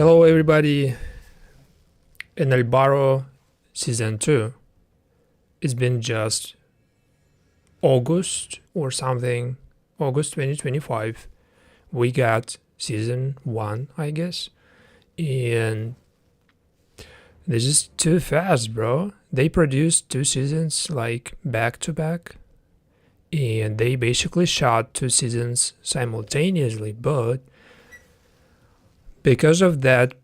Hello everybody, En El Barro Season 2. It's been just August or something, August 2025. We got Season 1, I guess. And this is too fast, bro. They produced 2 seasons like back to back. And they basically shot 2 seasons simultaneously, but because of that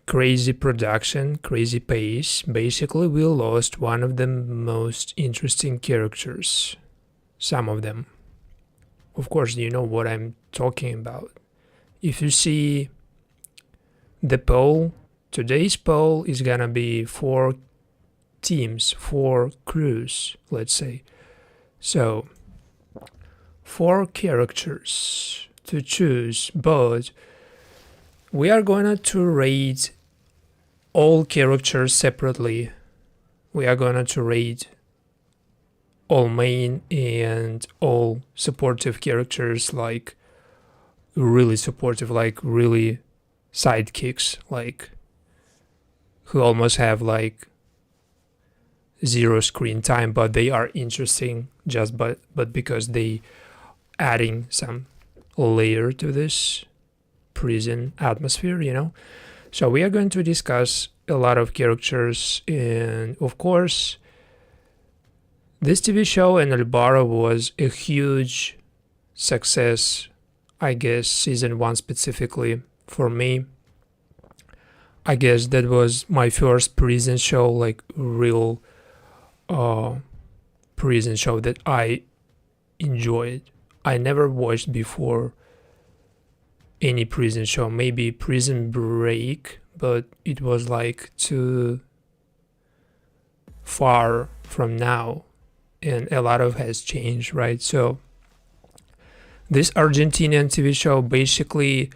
crazy production, crazy pace, basically we lost one of the most interesting characters. Some of them. Of course, you know what I'm talking about. If you see the poll, today's poll is gonna be 4 teams, 4 crews, let's say. So, 4 characters to choose, but we are going to rate all characters separately. We are going to rate all main and all supportive characters, like really supportive, like really sidekicks, like who almost have like 0 screen time, but they are interesting just but because they adding some layer to this prison atmosphere, you know. So we are going to discuss a lot of characters, and of course this TV show En El Barro was a huge success, I guess. Season 1 specifically for me, I guess that was my first prison show, like real prison show that I enjoyed. I never watched before any prison show, maybe Prison Break, but it was like too far from now, and a lot of has changed, right? So this Argentinian TV show basically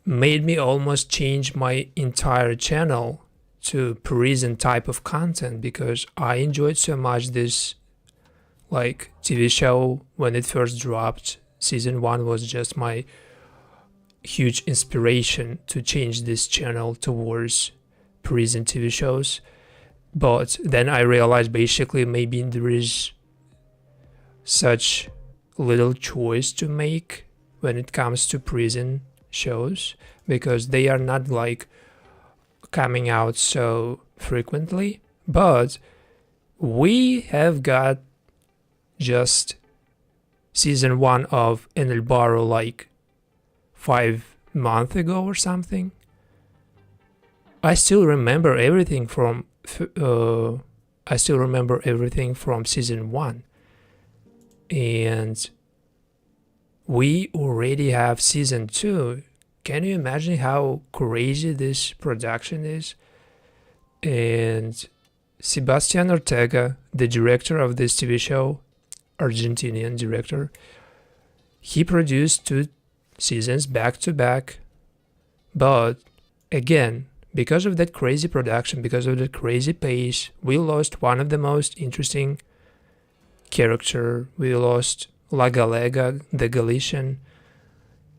made me almost change my entire channel to prison type of content, because I enjoyed so much this like TV show when it first dropped. Season 1 was just my huge inspiration to change this channel towards prison TV shows. But then I realized basically maybe there is such little choice to make when it comes to prison shows, because they are not like coming out so frequently. But we have got just season 1 of En El Barro like 5 months ago or something. I still remember everything from season 1, and we already have season 2. Can you imagine how crazy this production is? And Sebastian Ortega, the director of this TV show, Argentinian director, he produced 2 seasons back to back. But again, because of that crazy production, because of that crazy pace, we lost one of the most interesting character. We lost La Galega, the Galician,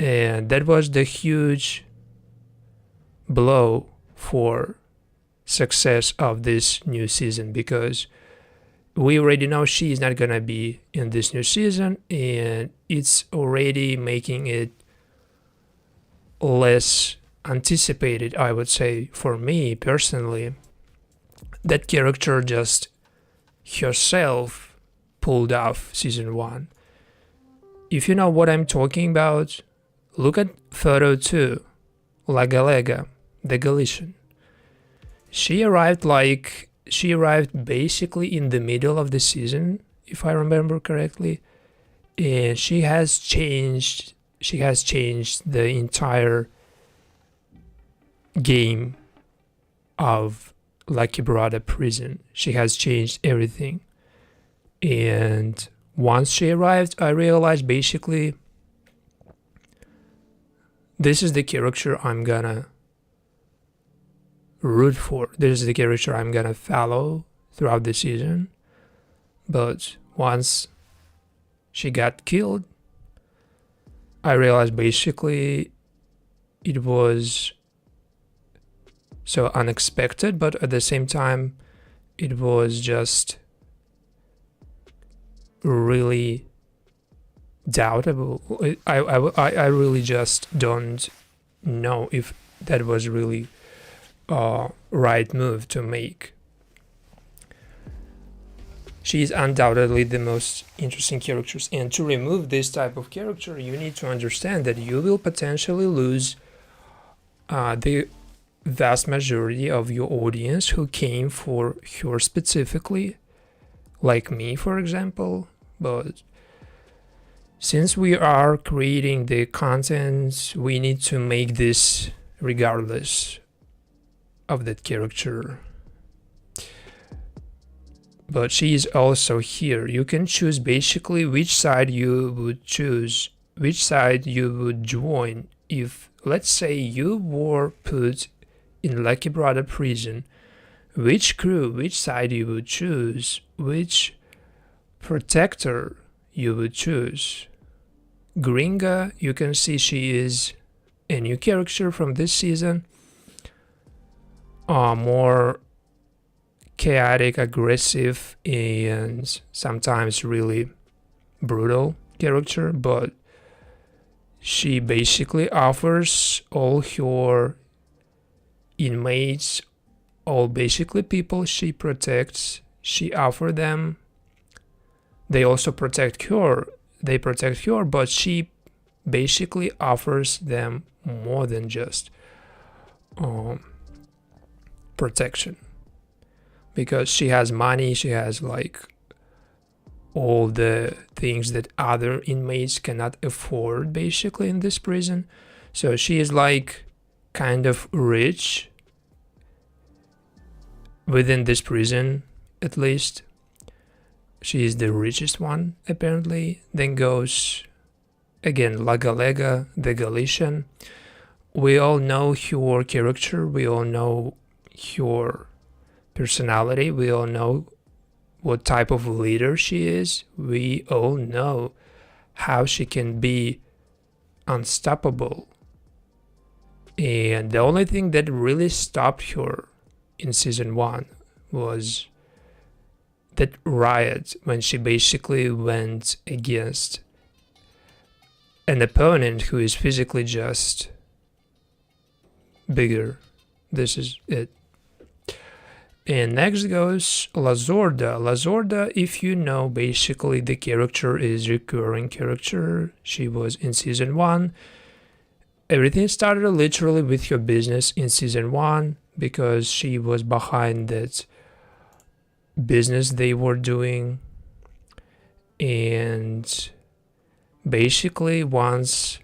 and that was the huge blow for success of this new season, because we already know she is not gonna be in this new season, and it's already making it less anticipated, I would say, for me personally. That character just herself pulled off season 1. If you know what I'm talking about, look at photo 2, La Galega, the Galician. She arrived basically in the middle of the season, if I remember correctly, and she has changed the entire game of La Quebrada prison. She has changed everything. And once she arrived, I realized basically this is the character I'm gonna root for. This is the character I'm gonna follow throughout the season. But once she got killed, I realized basically it was so unexpected, but at the same time it was just really doubtable. I really just don't know if that was really right move to make. She is undoubtedly the most interesting characters, and to remove this type of character you need to understand that you will potentially lose the vast majority of your audience who came for her specifically, like me for example. But since we are creating the content, we need to make this regardless of that character. But she is also here. You can choose basically which side you would choose, which side you would join. If, let's say, you were put in La Quebrada prison, which crew, which side you would choose, which protector you would choose. Gringa, you can see she is a new character from this season, more chaotic, aggressive, and sometimes really brutal character, but she basically offers all her inmates, all basically people she protects, she offers them. They also protect her, but she basically offers them more than just protection, because she has money, she has like all the things that other inmates cannot afford basically in this prison. So she is like kind of rich within this prison, at least. She is the richest one apparently. Then goes again La Galega, the Galician. We all know her character, we all know her personality, we all know what type of leader she is, we all know how she can be unstoppable. And the only thing that really stopped her in season 1 was that riot when she basically went against an opponent who is physically just bigger. This is it. And next goes La Zorda. La Zorda, if you know, basically the character is recurring character. She was in season 1. Everything started literally with her business in season 1 because she was behind that business they were doing. And basically once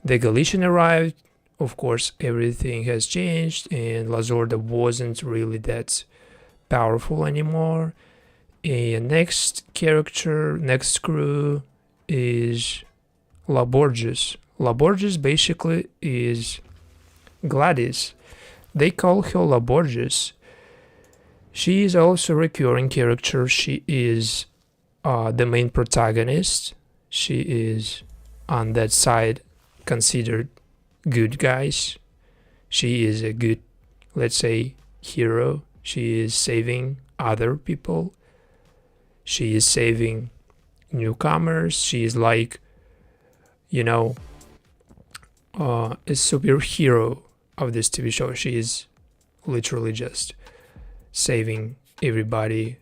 the Galician arrived, of course everything has changed and La Zorda wasn't really that powerful anymore. And next character, next crew is La Borges. La Borges basically is Gladys. They call her La Borges. She is also a recurring character. She is the main protagonist. She is on that side considered good guys. She is a good, let's say, hero. She is saving other people. She is saving newcomers. She is like, you know, a superhero of this TV show. She is literally just saving everybody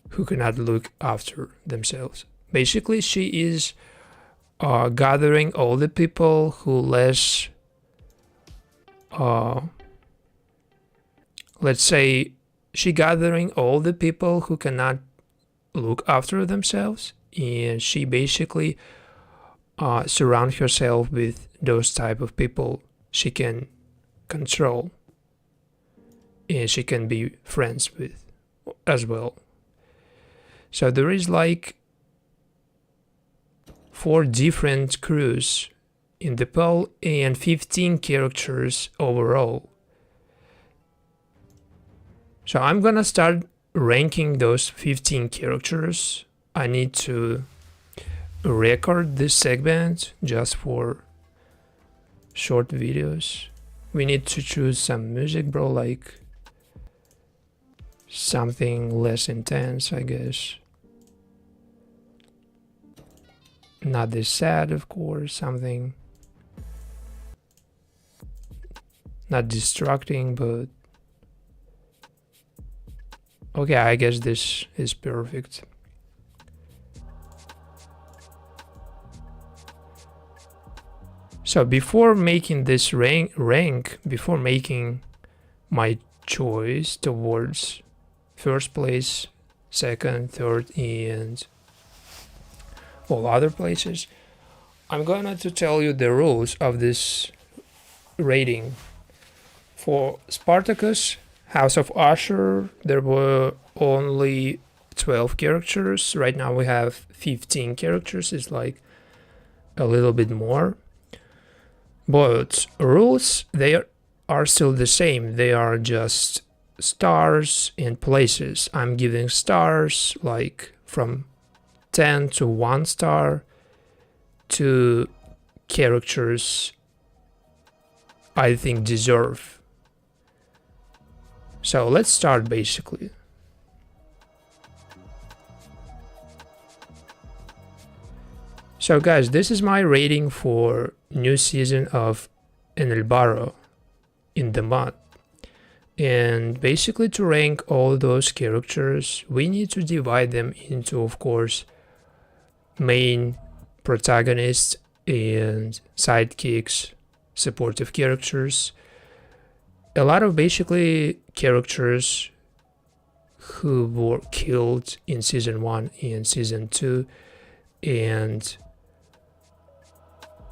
who cannot look after themselves. Basically, she is gathering all the people who less, let's say, she gathering all the people who cannot look after themselves, and she basically surround herself with those type of people she can control and she can be friends with as well. So there is like 4 different crews in the poll and 15 characters overall. So I'm gonna start ranking those 15 characters. I need to record this segment just for short videos. we need to choose some music, bro, like something less intense, I guess. Not this sad, of course, something not distracting, but okay, I guess this is perfect. So before making this rank, before making my choice towards first place, second, third, and all other places, I'm gonna to tell you the rules of this rating. For Spartacus, House of Usher, there were only 12 characters. Right now we have 15 characters. It's like a little bit more. But rules, they are still the same. They are just stars and places. I'm giving stars like from 10 to 1 star to characters I think deserve. So let's start basically. So guys, this is my rating for new season of En El Barro, in the mud. And basically to rank all those characters, we need to divide them into, of course, main protagonists and sidekicks, supportive characters. A lot of basically characters who were killed in season 1 and season 2, and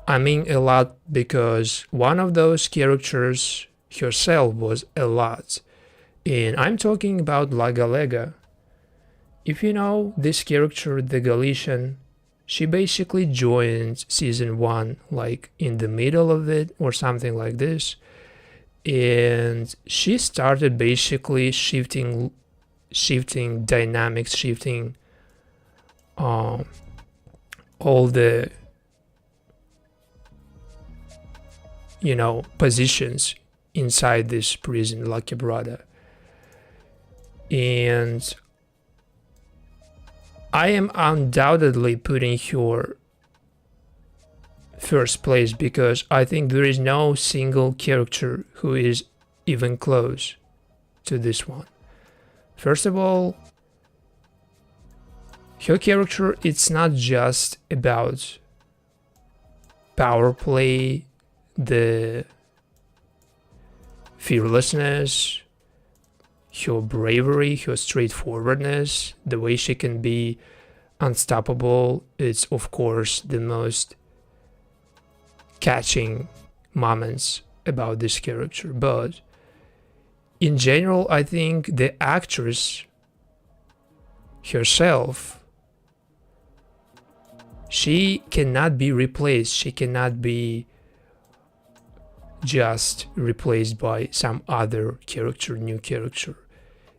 I mean a lot because one of those characters herself was a lot, and I'm talking about La Galega. If you know this character, the Galician, she basically joined season 1 like in the middle of it or something like this, and she started basically shifting dynamics, shifting all the positions inside this prison, La Quebrada. And I am undoubtedly putting her first place because I think there is no single character who is even close to this one. First of all, her character, it's not just about power play, the fearlessness, her bravery, her straightforwardness, the way she can be unstoppable. It's of course the most catching moments about this character. But in general, I think the actress herself, she cannot be replaced. She cannot be just replaced by some other character, new character.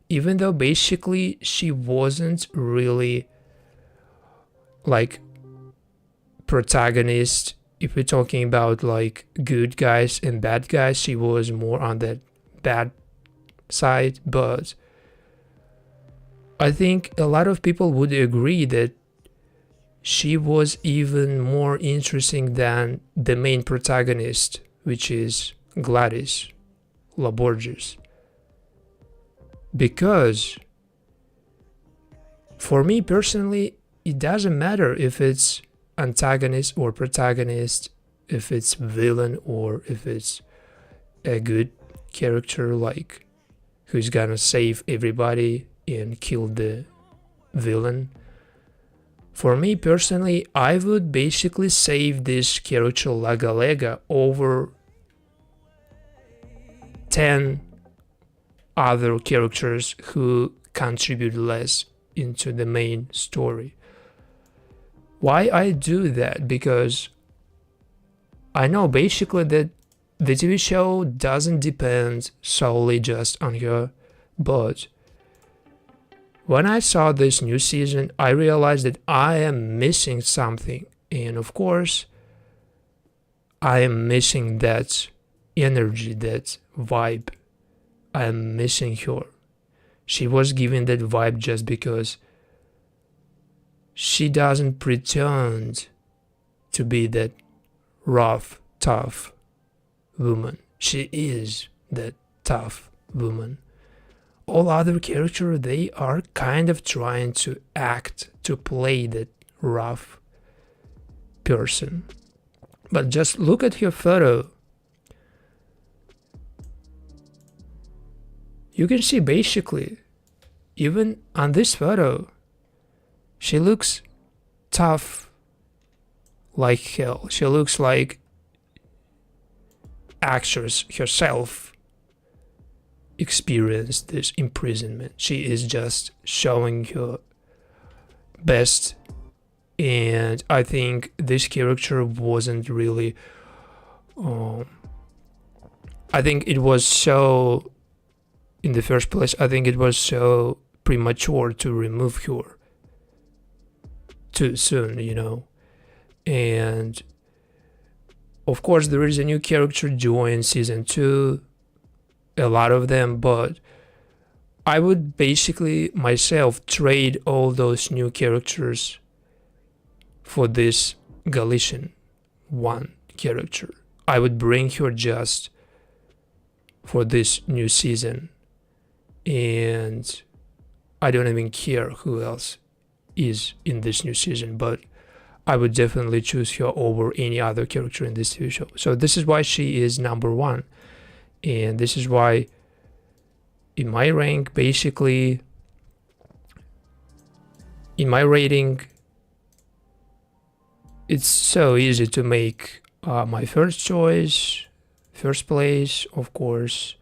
Even though basically she wasn't really like protagonist. If we're talking about like good guys and bad guys, she was more on that bad side. But I think a lot of people would agree that she was even more interesting than the main protagonist, which is Gladys Laborges. Because for me personally, it doesn't matter if it's antagonist or protagonist, if it's villain or if it's a good character like who's gonna save everybody and kill the villain. For me personally, I would basically save this character La Galega over 10 other characters who contribute less into the main story. Why I do that? Because I know basically that the TV show doesn't depend solely just on her, but when I saw this new season, I realized that I am missing something. And of course, I am missing that energy, that vibe. I'm missing her. She was given that vibe just because she doesn't pretend to be that rough, tough woman. She is that tough woman. All other characters, they are kind of trying to act, to play that rough person. But just look at her photo. You can see basically, even on this photo, she looks tough like hell. She looks like actress herself experienced this imprisonment. She is just showing her best, and I think this character wasn't really I think it was so, in the first place, I think it was so premature to remove her too soon, you know. And of course there is a new character join season 2, a lot of them, but I would basically myself trade all those new characters for this Galician one character. I would bring her just for this new season, and I don't even care who else is in this new season, but I would definitely choose her over any other character in this TV show. So this is why she is number 1, and this is why in my rank, basically in my rating, it's so easy to make my first choice, first place. Of course,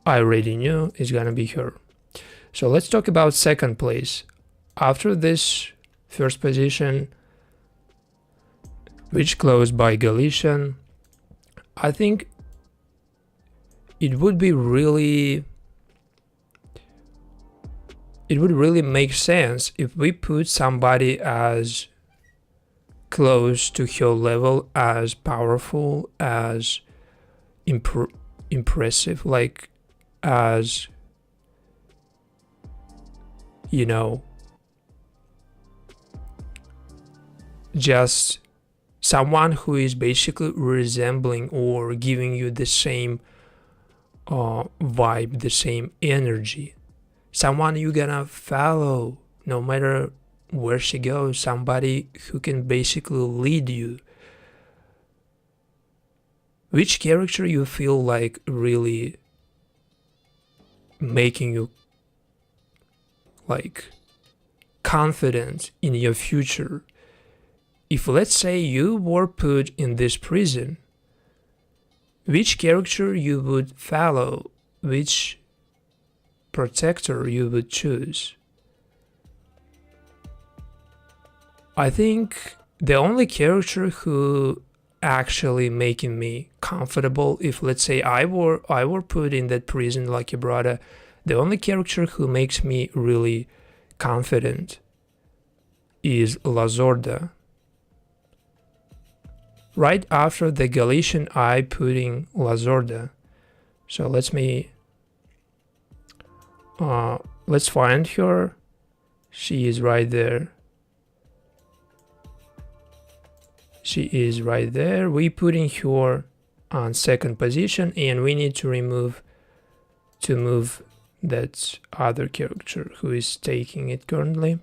I already knew it's gonna be her. So let's talk about second place. After this first position, which closed by Galian, I think it would really make sense if we put somebody as close to her level, as powerful, as impressive, like as, you know, just someone who is basically resembling or giving you the same vibe, the same energy, someone you're gonna follow no matter where she goes, somebody who can basically lead you. Which character you feel like really making you like confident in your future? If let's say you were put in this prison, which character you would follow, which protector you would choose? I think the only character who actually making me comfortable, if let's say I were put in that prison like Quebrada, the only character who makes me really confident is La Zorda. Right after the Galician, I put in La Zorda. So let's find her. She is right there. She is right there. We putting her on second position, and we need to move that other character who is taking it currently.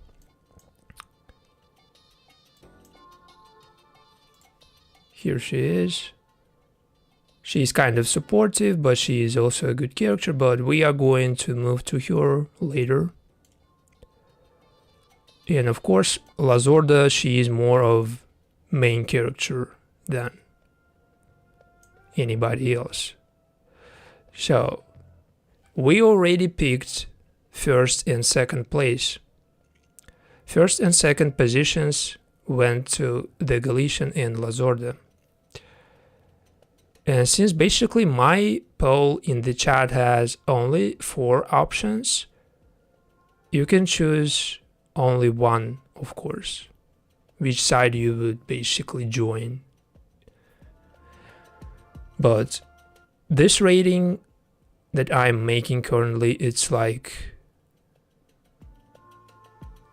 Here she is. She's kind of supportive, but she is also a good character, but we are going to move to her later. And of course, La Zorda, she is more of main character than anybody else. So we already picked first and second place. First and second positions went to the Galician and La Zorda. And since basically my poll in the chat has only 4 options, you can choose only one, of course, which side you would basically join. But This rating that I'm making currently, it's like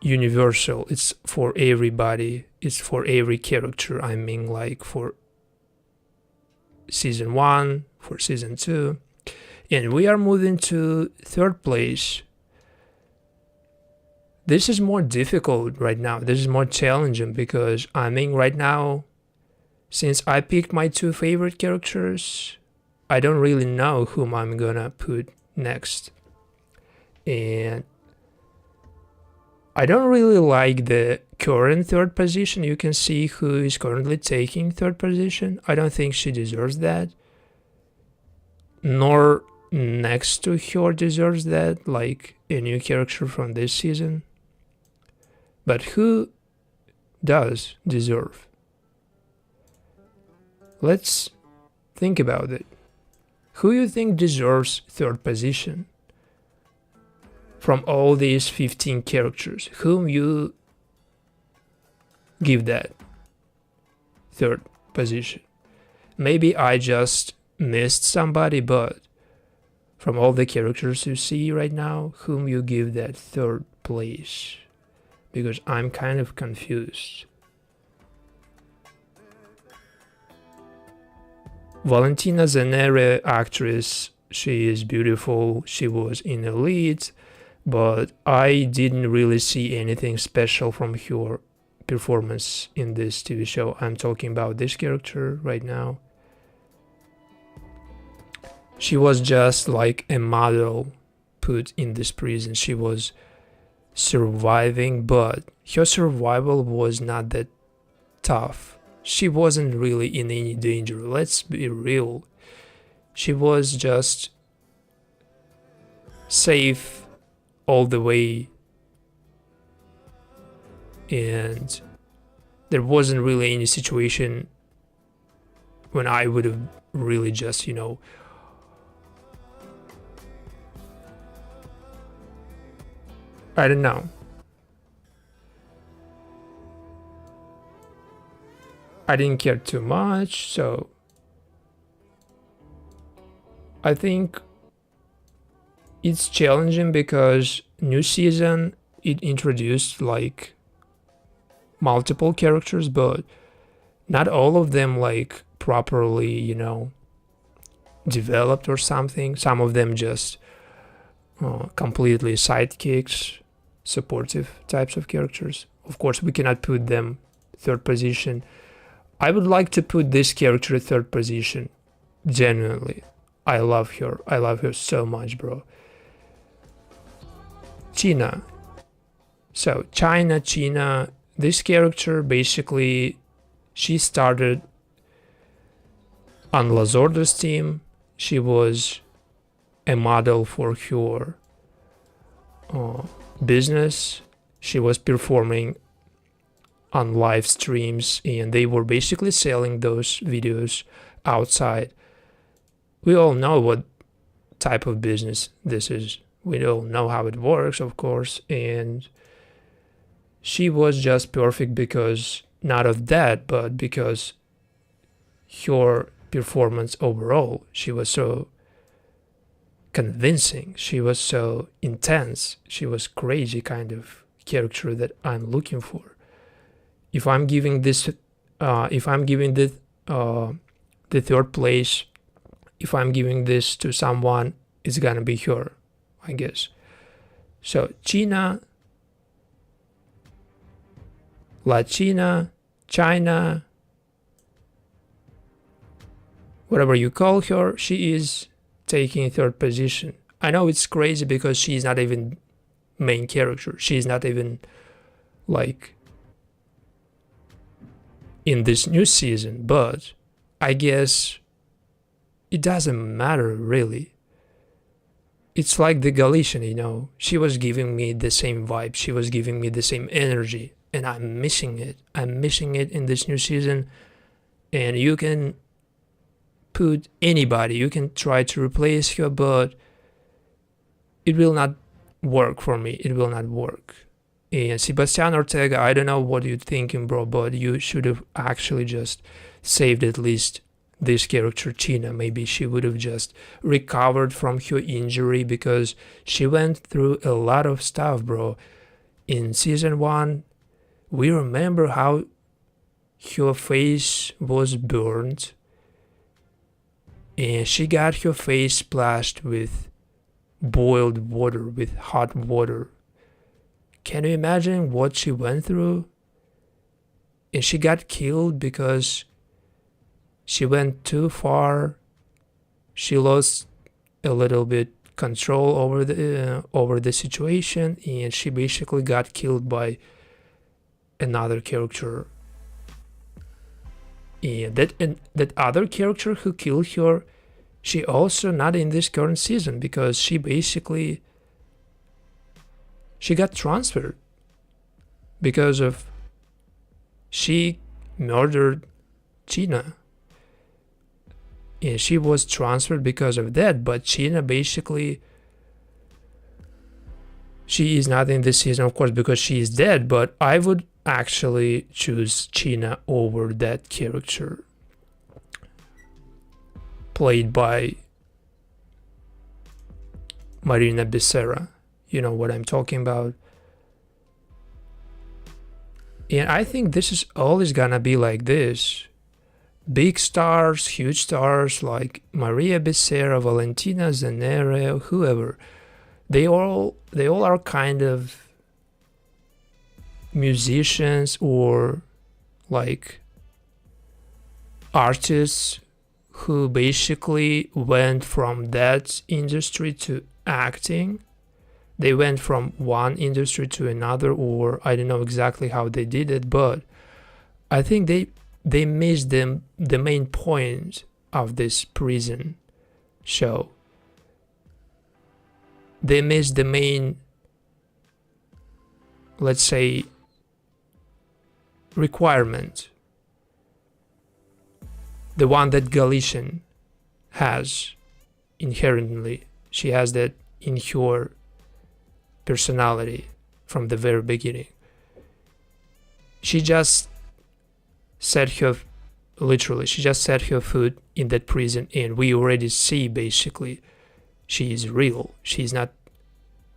universal. It's for everybody. It's for every character. I mean, like for season 1, for season 2. And we are moving to third place. This is more difficult right now. This is more challenging because I mean right now, since I picked my 2 favorite characters, I don't really know whom I'm gonna put next. And I don't really like the current third position. You can see who is currently taking third position. I don't think she deserves that. Nor next to her deserves that, like a new character from this season. But who does deserve? Let's think about it. Who you think deserves third position? From all these 15 characters, whom you give that third position? Maybe I just missed somebody, but from all the characters you see right now, whom you give that third place? Because I'm kind of confused. Valentina Zanere, actress, she is beautiful, she was in Elite, but I didn't really see anything special from her performance in this TV show. I'm talking about this character right now. She was just like a model put in this prison. She was surviving, but her survival was not that tough. She wasn't really in any danger. Let's be real. She was just safe all the way, and there wasn't really any situation when I would have really just, I don't know. I didn't care too much, so I think it's challenging because new season, it introduced like multiple characters, but not all of them like properly, developed or something. Some of them just completely sidekicks, supportive types of characters. Of course, we cannot put them third position. I would like to put this character third position. Genuinely. I love her. I love her so much, bro. China. So, China, this character, basically, she started on Lazordo's team. She was a model for her business. She was performing on live streams, and they were basically selling those videos outside. We all know what type of business this is. We all know how it works, of course, and she was just perfect because not of that, but because her performance overall, she was so convincing, she was so intense, she was crazy kind of character that I'm looking for. If I'm giving this, the third place, if I'm giving this to someone, it's gonna be her, I guess. So China, China, whatever you call her, she is taking third position. I know it's crazy because she's not even main character. She's not even like in this new season, but I guess it doesn't matter really. It's like the Galian, she was giving me the same vibe, she was giving me the same energy, and I'm missing it. I'm missing it in this new season. And you can put anybody, you can try to replace her, but it will not work for me. It will not work. And Sebastian Ortega, I don't know what you're thinking, bro, but you should have actually just saved at least this character Tina. Maybe she would have just recovered from her injury, because she went through a lot of stuff, bro. In season 1, we remember how her face was burned, and she got her face splashed with boiled water, with hot water. Can you imagine what she went through? And she got killed because she went too far. She lost a little bit control over the situation, and she basically got killed by another character. And that other character who killed her, she also not in this current season, because she got transferred because of she murdered Tina, and she was transferred because of that. But Tina basically, she is not in this season, of course, because she is dead, but I would actually choose Tina over that character played by Marina Becerra. You know what I'm talking about. And I think this is always gonna be like this. Big stars, huge stars like Maria Becerra, Valentina Zenere, whoever, they all are kind of musicians or like artists who basically went from that industry to acting. They went from one industry to another, or I don't know exactly how they did it, but I think they missed the main point of this prison show. They missed the main, let's say, requirement, the one that Galian has inherently. She has that in her personality from the very beginning. She just set her foot in that prison, and we already see basically she is real. She's not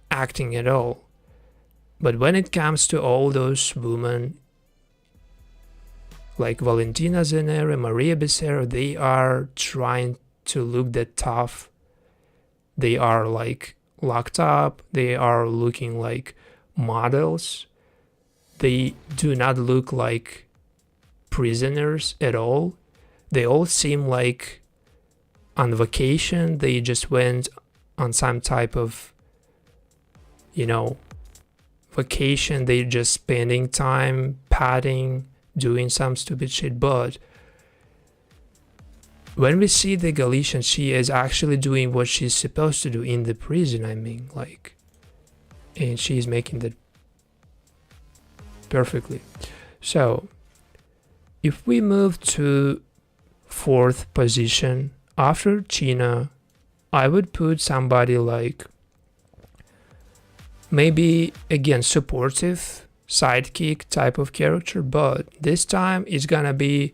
acting at all. But when it comes to all those women like Valentina Zenere, Maria Becerra, they are trying to look that tough. They are like locked up. They are looking like models. They do not look like prisoners at all. They all seem like on vacation. They just went on some type of, vacation. They're just spending time partying, doing some stupid shit. But when we see the Galian, she is actually doing what she's supposed to do in the prison, and she's making that perfectly. So if we move to 4th position after Tina, I would put somebody like maybe again supportive sidekick type of character, but this time it's gonna be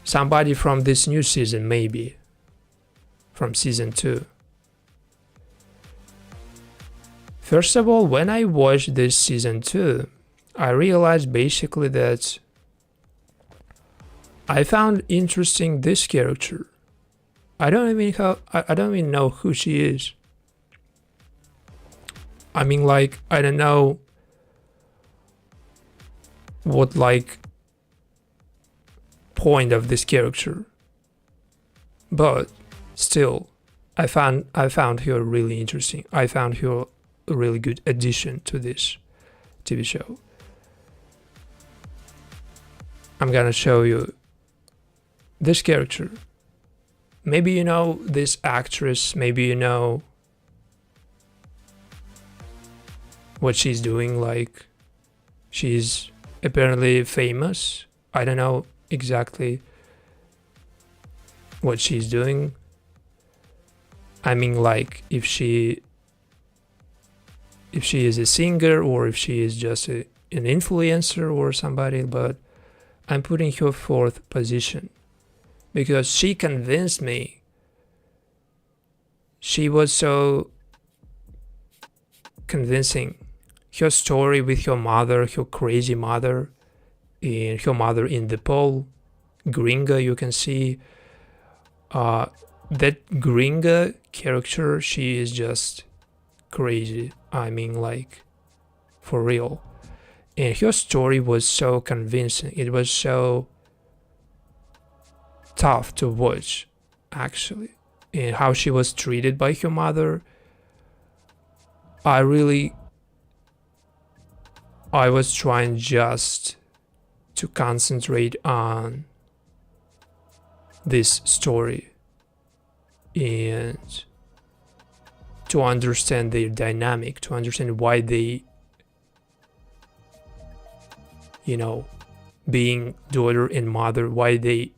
somebody from this new season, maybe from season 2. First of all, when I watched this season 2, I realized basically that I found interesting this character. I don't even know who she is. I don't know what point of this character, but still I found her really interesting. I found her a really good addition to this TV show. I'm gonna show you this character. Maybe you know this actress, maybe you know what she's doing, she's apparently famous. I don't know exactly what she's doing. If she is a singer or if she is just an influencer or somebody, but I'm putting her fourth position because she convinced me. She was so convincing. Her story with her mother, her crazy mother, and her mother in the pole, Gringa, you can see. That Gringa character, she is just crazy. I mean, like, for real. And her story was so convincing. It was so tough to watch, actually. And how she was treated by her mother, I was trying just to concentrate on this story and to understand their dynamic, to understand why they, being daughter and mother, why they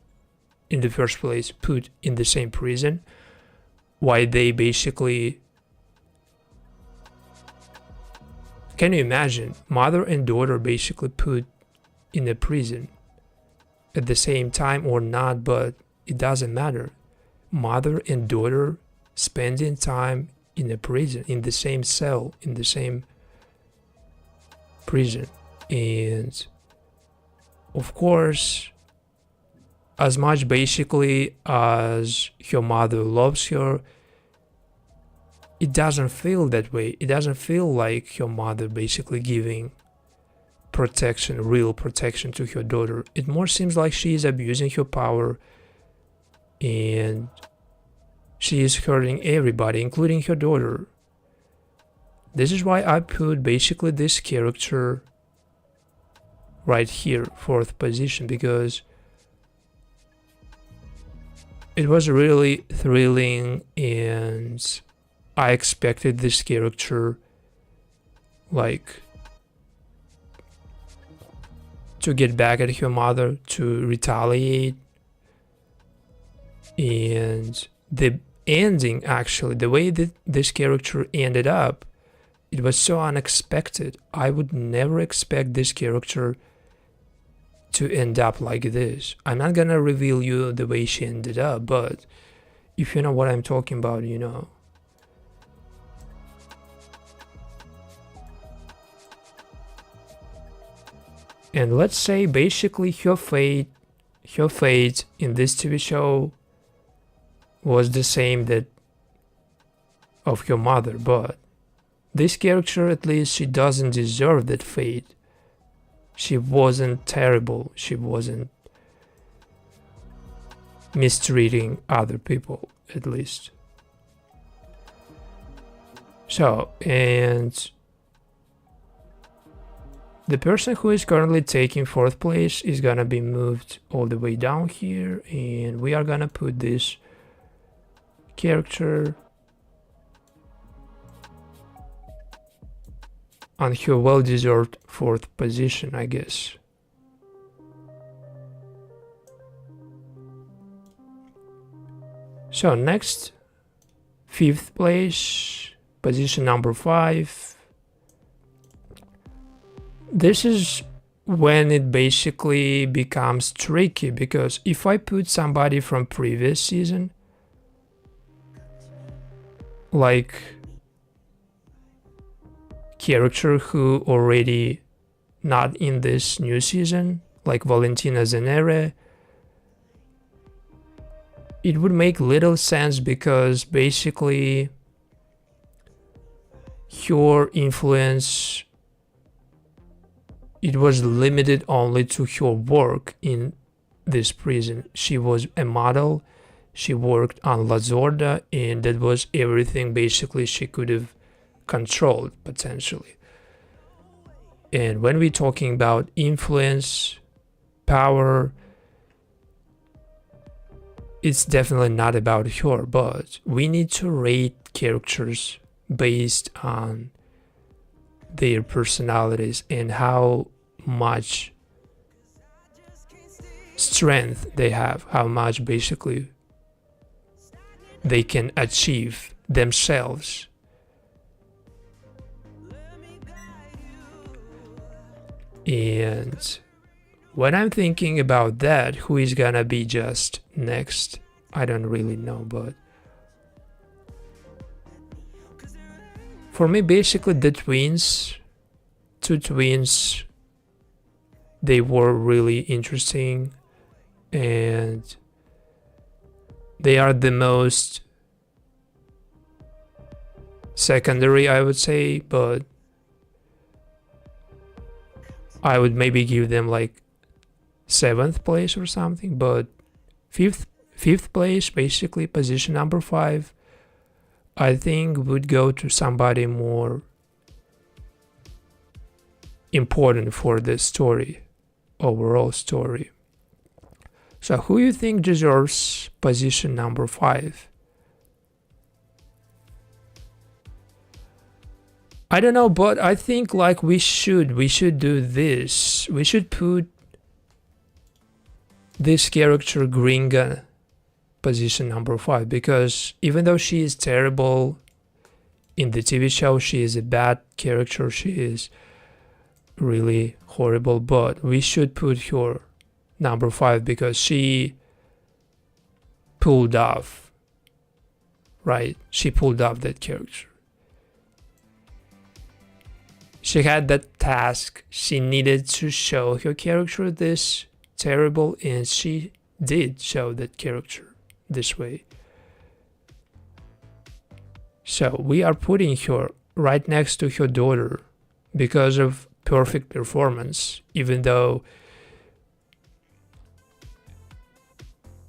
in the first place put in the same prison, why they basically, can you imagine, mother and daughter basically put in a prison at the same time or not, but it doesn't matter. Mother and daughter spending time in a prison, in the same cell, in the same prison. And of course, as much basically as her mother loves her, it doesn't feel that way. It doesn't feel like her mother basically giving protection, real protection to her daughter. It more seems like she is abusing her power and she is hurting everybody, including her daughter. This is why I put basically this character right here, fourth position, because it was really thrilling and I expected this character like to get back at her mother, to retaliate. And the ending, actually, the way that this character ended up, it was so unexpected. I would never expect this character to end up like this. I'm not gonna reveal you the way she ended up, but if you know what I'm talking about, you know. And let's say basically her fate in this TV show was the same that of her mother, but this character, at least, she doesn't deserve that fate. She wasn't terrible. She wasn't mistreating other people, at least. So, and the person who is currently taking fourth place is gonna be moved all the way down here, and we are gonna put this character on her well-deserved fourth position, I guess. So next, fifth place, position number 5. This is when it basically becomes tricky, because if I put somebody from previous season, like character who already not in this new season, like Valentina Zenere, it would make little sense, because basically her influence, it was limited only to her work in this prison. She was a model, she worked on La Zorda, and that was everything basically she could have controlled, potentially. And when we're talking about influence, power, it's definitely not about her, but we need to rate characters based on their personalities and how much strength they have, how much basically they can achieve themselves. And when I'm thinking about that, who is gonna be just next, I don't really know, but for me, basically the two twins, they were really interesting, and they are the most secondary, I would say, but I would maybe give them like 7th place or something, but fifth place, basically position number 5, I think would go to somebody more important for the story, overall story. So who you think deserves position number 5? I don't know, but I think like we should do this. We should put this character Gringa position number 5, because even though she is terrible in the TV show, she is a bad character, she is really horrible, but we should put her number 5 because she pulled off, right? She pulled off that character. She had that task. She needed to show her character this terrible, and she did show that character this way. So we are putting her right next to her daughter because of perfect performance, even though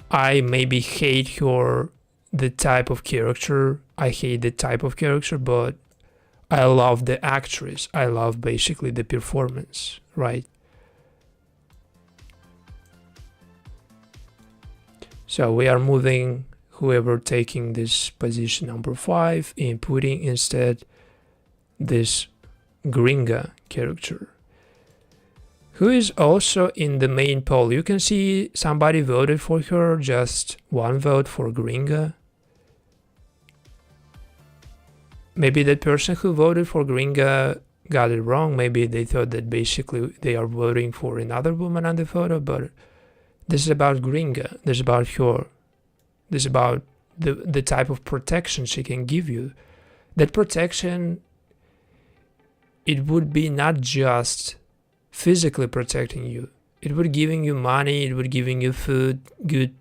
I maybe hate her, the type of character. I hate the type of character, but I love the actress. I love basically the performance, right? So we are moving whoever taking this position number 5 and putting instead this Gringa character, who is also in the main poll. You can see somebody voted for her, just 1 vote for Gringa. Maybe that person who voted for Gringa got it wrong. Maybe they thought that basically they are voting for another woman on the photo, but this is about Gringa. This is about her. This is about the type of protection she can give you. That protection, it would be not just physically protecting you. It would giving you money, it would giving you food, good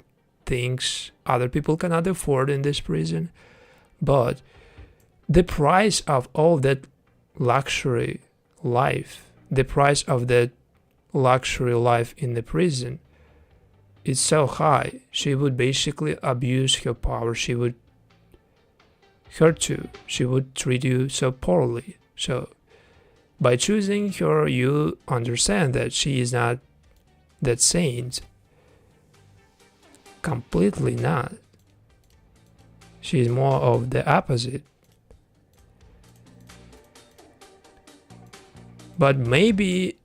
things other people cannot afford in this prison. But the price of all that luxury life, the price of that luxury life in the prison is so high. She would basically abuse her power. She would hurt you. She would treat you so poorly. So by choosing her, you understand that she is not that saint. Completely not. She is more of the opposite. But maybe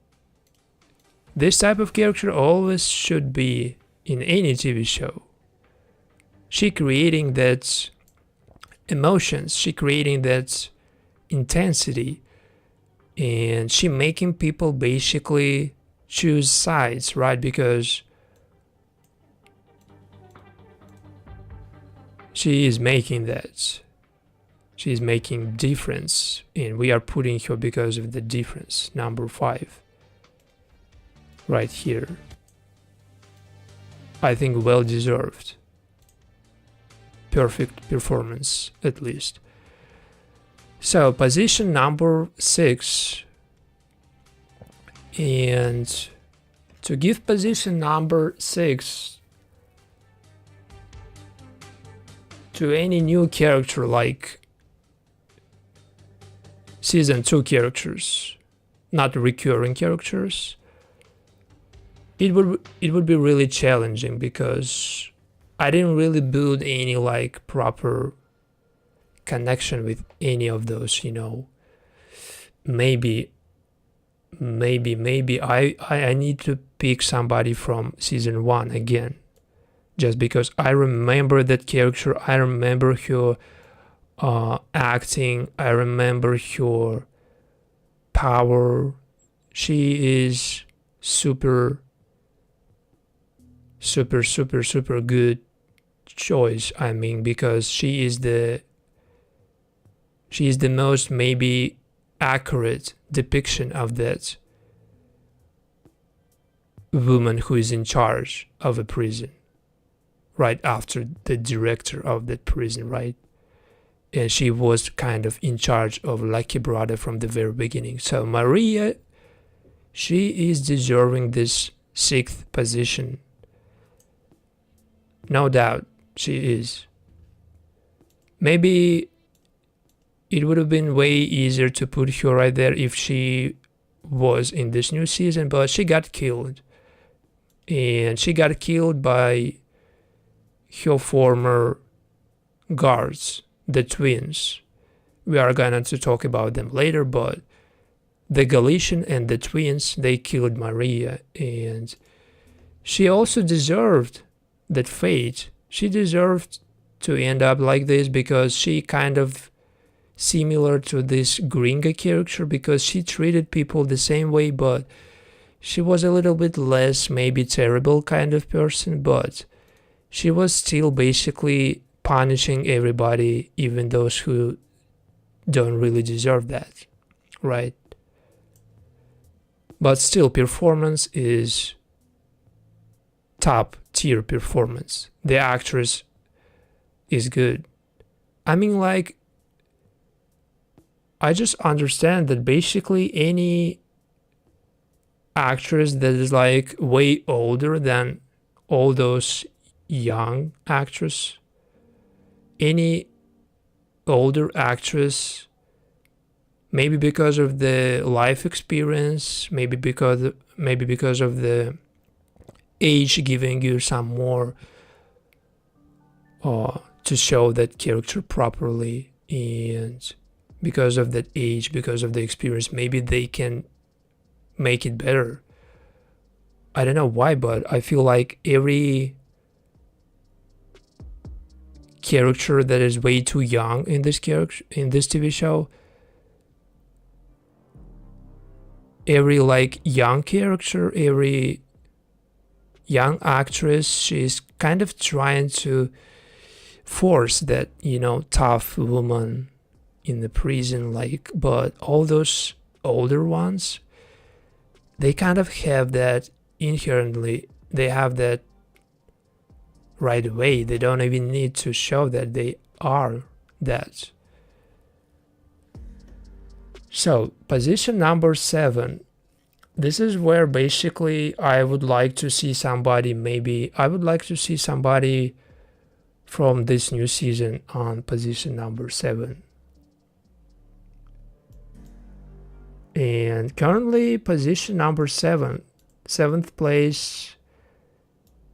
this type of character always should be in any TV show. She creating that emotions, she creating that intensity, and she making people basically choose sides, right? Because she is making that. She is making difference, and we are putting her because of the difference. Number 5. Right here. I think well deserved. Perfect performance, at least. So, position number 6. And to give position number 6 to any new character, like season 2 characters, not recurring characters, it would be really challenging, because I didn't really build any like proper connection with any of those, you know. Maybe I need to pick somebody from season 1 again, just because I remember that character. I remember her acting. I remember her power. She is super super super super good choice. I mean, because she is the most maybe accurate depiction of that woman who is in charge of a prison right after the director of that prison, right? And she was kind of in charge of La Quebrada from the very beginning. So Maria, she is deserving this 6th position. No doubt she is. Maybe it would have been way easier to put her right there if she was in this new season, but she got killed. And she got killed by her former guards, the twins. We are going to talk about them later, but the Galian and the twins, they killed Maria, and she also deserved that fate. She deserved to end up like this because she kind of similar to this Gringa character, because she treated people the same way, but she was a little bit less maybe terrible kind of person, but she was still basically punishing everybody, even those who don't really deserve that, right? But still, performance is top tier performance. The actress is good. I mean, like, I just understand that basically any actress that is like way older than all those young actors, any older actress, maybe because of the life experience, maybe because of the age giving you some more to show that character properly, and because of that age, because of the experience, maybe they can make it better. I don't know why, but I feel like every character that is way too young in this TV show, every like young character, every young actress, she's kind of trying to force that, you know, tough woman in the prison, like, but all those older ones, they kind of have that inherently. They have that right away. They don't even need to show that they are that. So, position number 7. This is where basically I would like to see somebody, from this new season on position number 7. And currently position number 7, 7th place,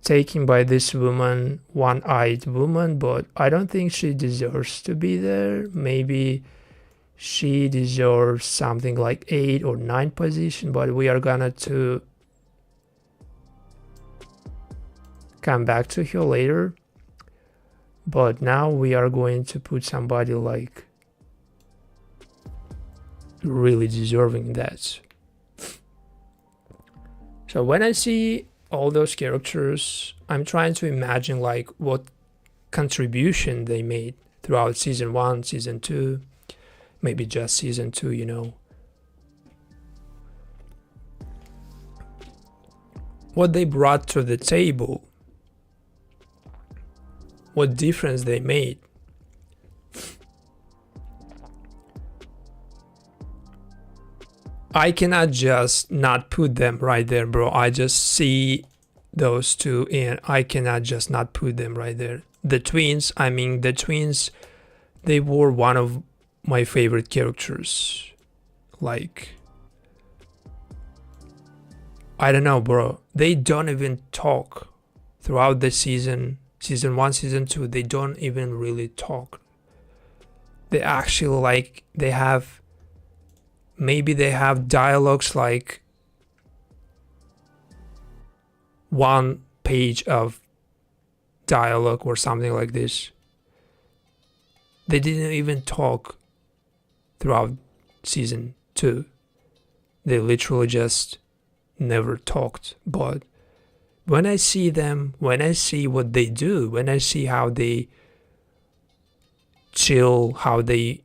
taken by this woman, one-eyed woman, but I don't think she deserves to be there. Maybe she deserves something like 8 or 9 position, but we are gonna to come back to her later. But now we are going to put somebody like really deserving that. So when I see all those characters, I'm trying to imagine like what contribution they made throughout season 1, season 2, maybe just season 2, you know. What they brought to the table, what difference they made. I cannot just not put them right there, bro. I just see those two and I cannot just not put them right there. The twins, they were one of my favorite characters. Like, I don't know, bro. They don't even talk throughout the season 1, season 2. They don't even really talk. They actually like, they have dialogues like 1 page of dialogue or something like this. They didn't even talk throughout season 2. They literally just never talked, but when I see them, when I see what they do, when I see how they chill, how they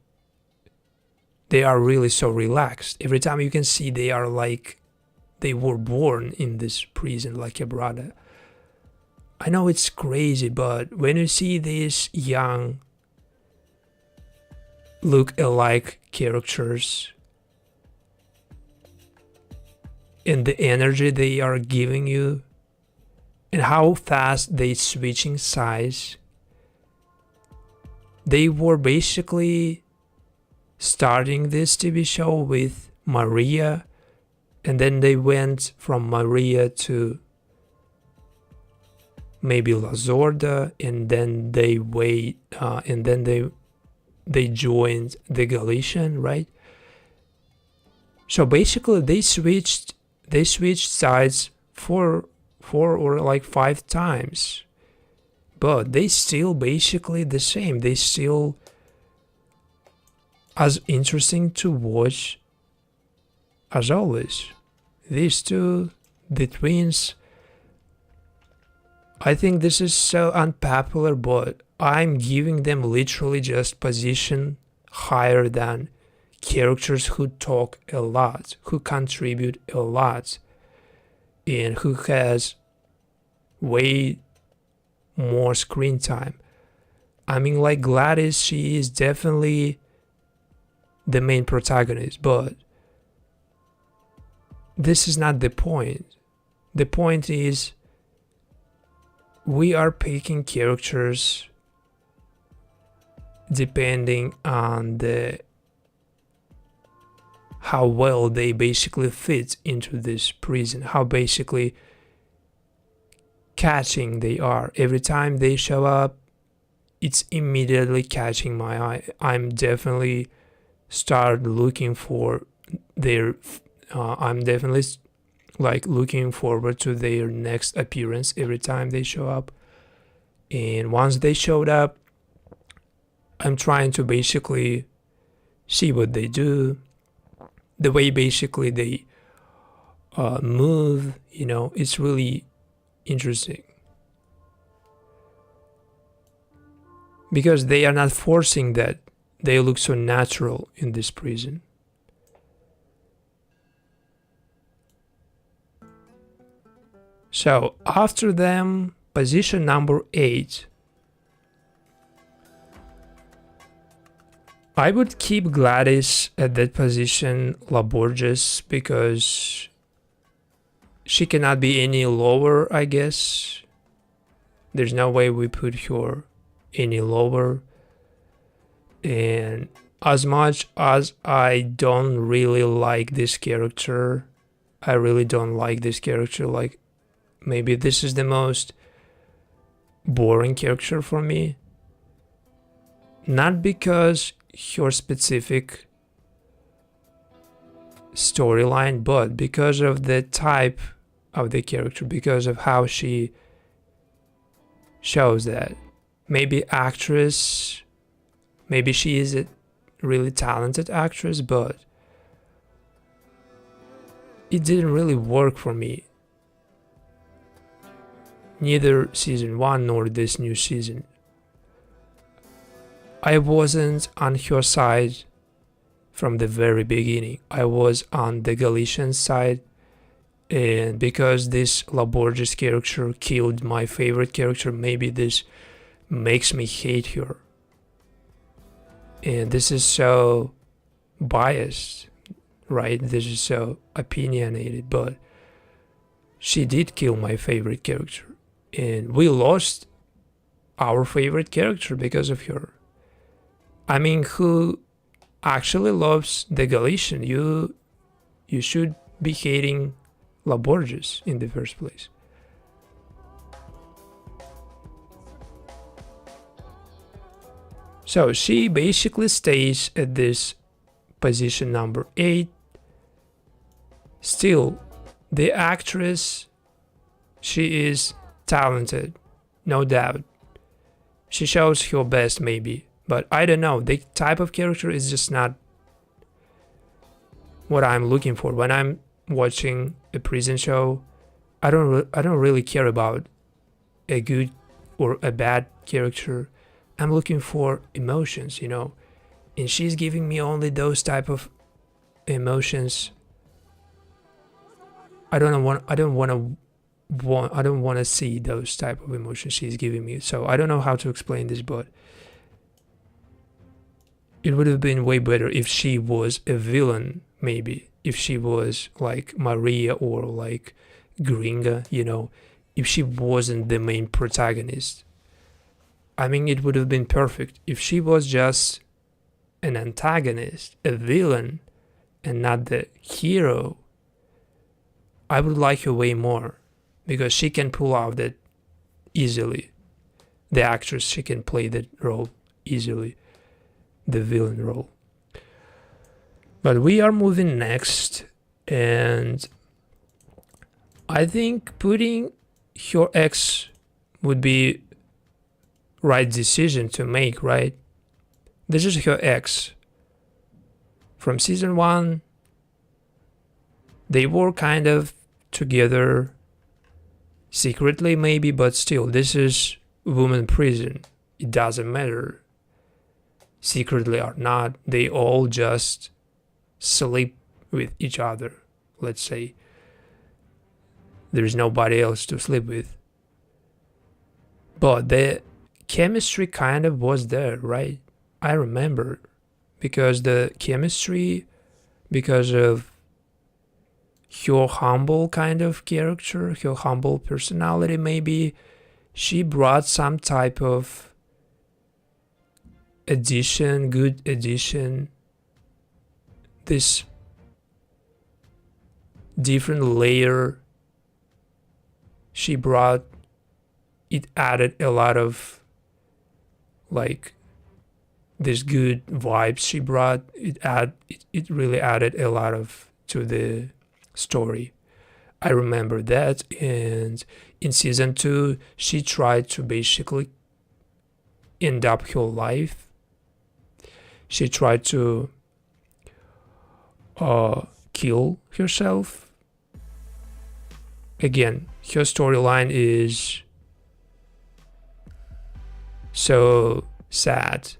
are really so relaxed. Every time you can see they are like they were born in this prison, like Quebrada. I know it's crazy, but when you see these young look-alike characters and the energy they are giving you and how fast they switching sides, they were basically starting this TV show with Maria, and then they went from Maria to maybe La Zorda, and then they joined the Galian, right? So basically they switched sides four or like 5 times, but they still basically the same. They still as interesting to watch as always. These two, the twins, I think this is so unpopular, but I'm giving them literally just position higher than characters who talk a lot, who contribute a lot, and who has way more screen time. I mean, like Gladys, she is definitely the main protagonist, but this is not the point. The point is we are picking characters depending on how well they basically fit into this prison, how basically catching they are. Every time they show up, it's immediately catching my eye. I'm definitely start looking for their I'm definitely like looking forward to their next appearance every time they show up. And once they showed up, I'm trying to basically see what they do, the way basically they move, you know, it's really interesting. Because they are not forcing that. They look so natural in this prison. So after them, position number 8. I would keep Gladys at that position, La Borges, because she cannot be any lower, I guess. There's no way we put her any lower. And as much as I don't really like this character, like maybe this is the most boring character for me. Not because her specific storyline, but because of the type of the character, because of how she shows that. Maybe actress, maybe she is a really talented actress, but it didn't really work for me. Neither season 1 nor this new season. I wasn't on her side from the very beginning. I was on the Galician side, and because this La Borges character killed my favorite character, maybe this makes me hate her. And this is so biased, right? This is so opinionated, but she did kill my favorite character. And we lost our favorite character because of her. I mean, who actually loves the Galician? You should be hating La Borges in the first place. So she basically stays at this position number 8. Still, the actress, she is talented, no doubt. She shows her best maybe, but I don't know, the type of character is just not what I'm looking for. When I'm watching a prison show, I don't really care about a good or a bad character. I'm looking for emotions, and she's giving me only those type of emotions. I don't want to see those type of emotions she's giving me. So I don't know how to explain this, but it would have been way better if she was a villain, maybe. If she was like Maria or like Gringa, if she wasn't the main protagonist. I mean, it would have been perfect if she was just an antagonist, a villain, and not the hero. I would like her way more because she can pull off that easily. The actress, she can play that role easily, the villain role. But we are moving next, and I think putting your ex would be right decision to make, right? This is her ex. From season 1, they were kind of together secretly maybe, but still, this is woman prison. It doesn't matter secretly or not. They all just sleep with each other, let's say. There's nobody else to sleep with. But the chemistry kind of was there, right? I remember, because the chemistry, because of her humble kind of character, her humble personality, maybe she brought some type of addition, good addition, this different layer she brought. It added a lot of like this good vibes she brought. It really added a lot of to the story. I remember that. And in season 2, she tried to basically end up her life. She tried to kill herself. Again, her storyline is so sad.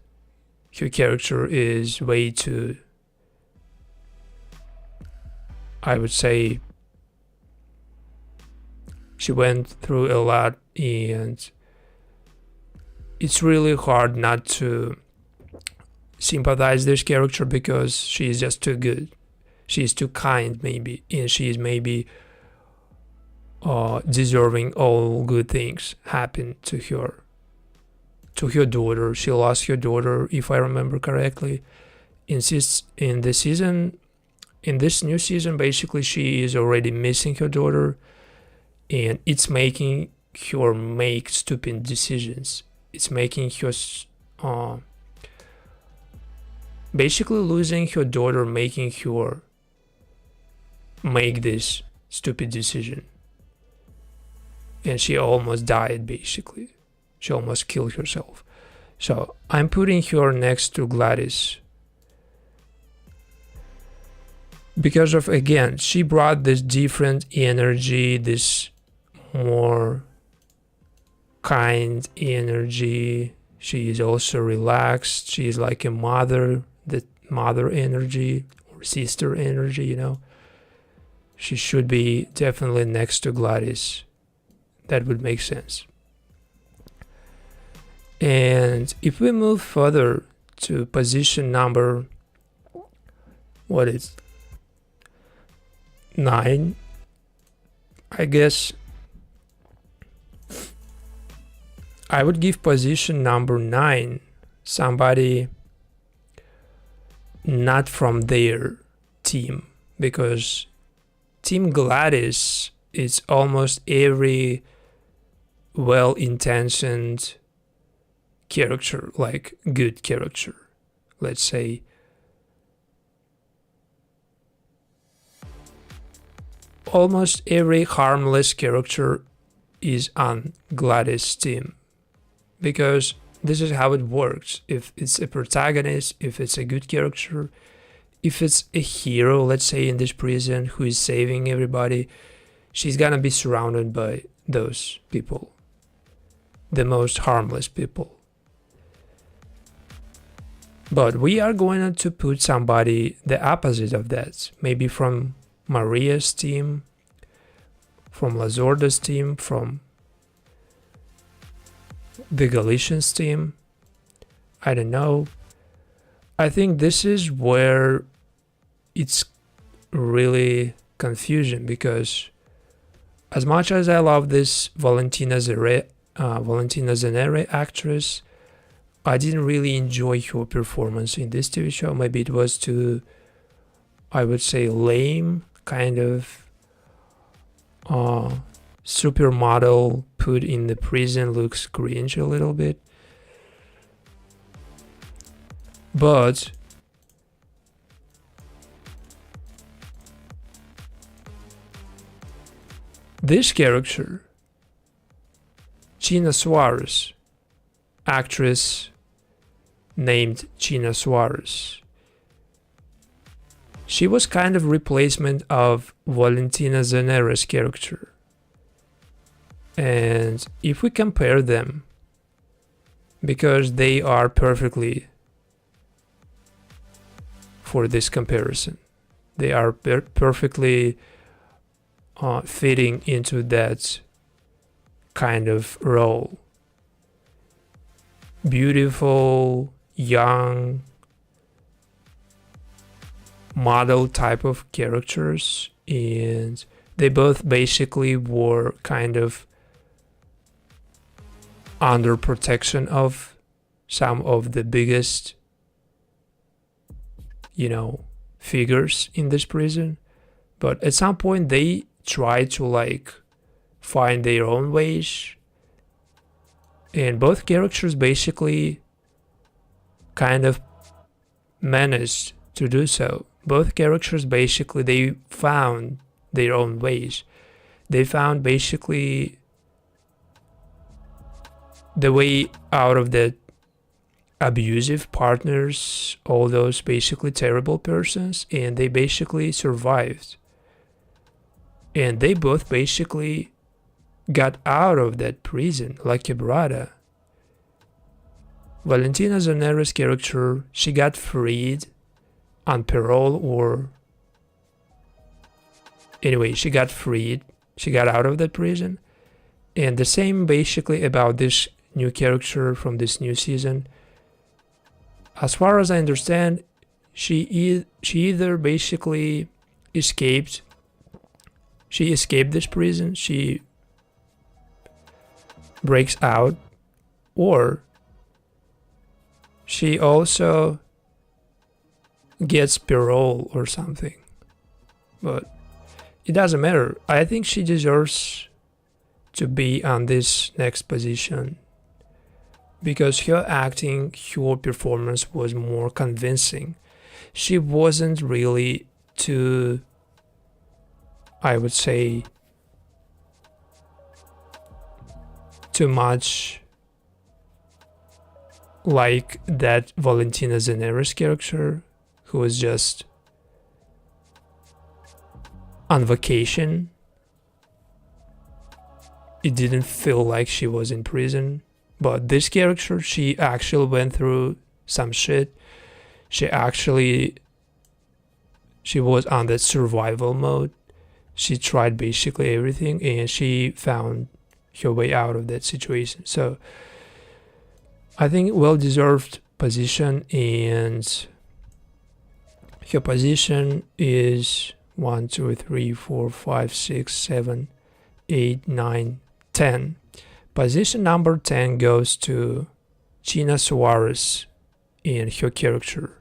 Her character is way too, I would say, she went through a lot, and it's really hard not to sympathize this character because she is just too good. She is too kind, maybe, and she is maybe deserving all good things happen to her. To her daughter, she lost her daughter, if I remember correctly. In this new season, basically, she is already missing her daughter, and it's making her make stupid decisions. It's making her basically losing her daughter, making her make this stupid decision. And she almost died, basically. She almost killed herself. So I'm putting her next to Gladys. Because of, again, she brought this different energy, this more kind energy. She is also relaxed. She is like a mother, the mother energy or sister energy, She should be definitely next to Gladys. That would make sense. And if we move further to position number, 9, I guess I would give position number 9 somebody not from their team, because Team Gladys is almost every well-intentioned character, like good character, let's say. Almost every harmless character is on Gladys' team, because this is how it works. If it's a protagonist, if it's a good character, if it's a hero, let's say in this prison, who is saving everybody, she's gonna be surrounded by those people, the most harmless people. But we are going to put somebody the opposite of that, maybe from Maria's team, from Lazorda's team, from the Galician's team. I don't know. I think this is where it's really confusion, because as much as I love this Valentina Zenere actress, I didn't really enjoy her performance in this TV show. Maybe it was too, I would say, lame, kind of supermodel put in the prison, looks cringe a little bit. But this character, China Suarez, actress named China Suarez, she was kind of replacement of Valentina Zenere's character. And if we compare them, because they are perfectly for this comparison, they are perfectly fitting into that kind of role. Beautiful, young, model type of characters, and they both basically were kind of under protection of some of the biggest, figures in this prison. But at some point they try to find their own ways, and both characters basically kind of managed to do so. Both characters basically, they found their own ways. They found basically the way out of the abusive partners, all those basically terrible persons, and they basically survived. And they both basically got out of that prison, like Quebrada. Valentina Zenere's character, she got freed on parole, or anyway, she got freed. She got out of that prison. And the same basically about this new character from this new season. As far as I understand, she either basically escaped. She escaped this prison. She breaks out, or she also gets parole or something. But it doesn't matter. I think she deserves to be on this next position, because her acting, her performance was more convincing. She wasn't really too, I would say, too much like that Valentina Zenere's character, who was just on vacation. It didn't feel like she was in prison. But this character, she actually went through some shit. She was on that survival mode. She tried basically everything, and she found her way out of that situation. So I think well-deserved position, and her position is 1, 2, 3, 4, 5, 6, 7, 8, 9, 10. Position number 10 goes to China Suarez and her character.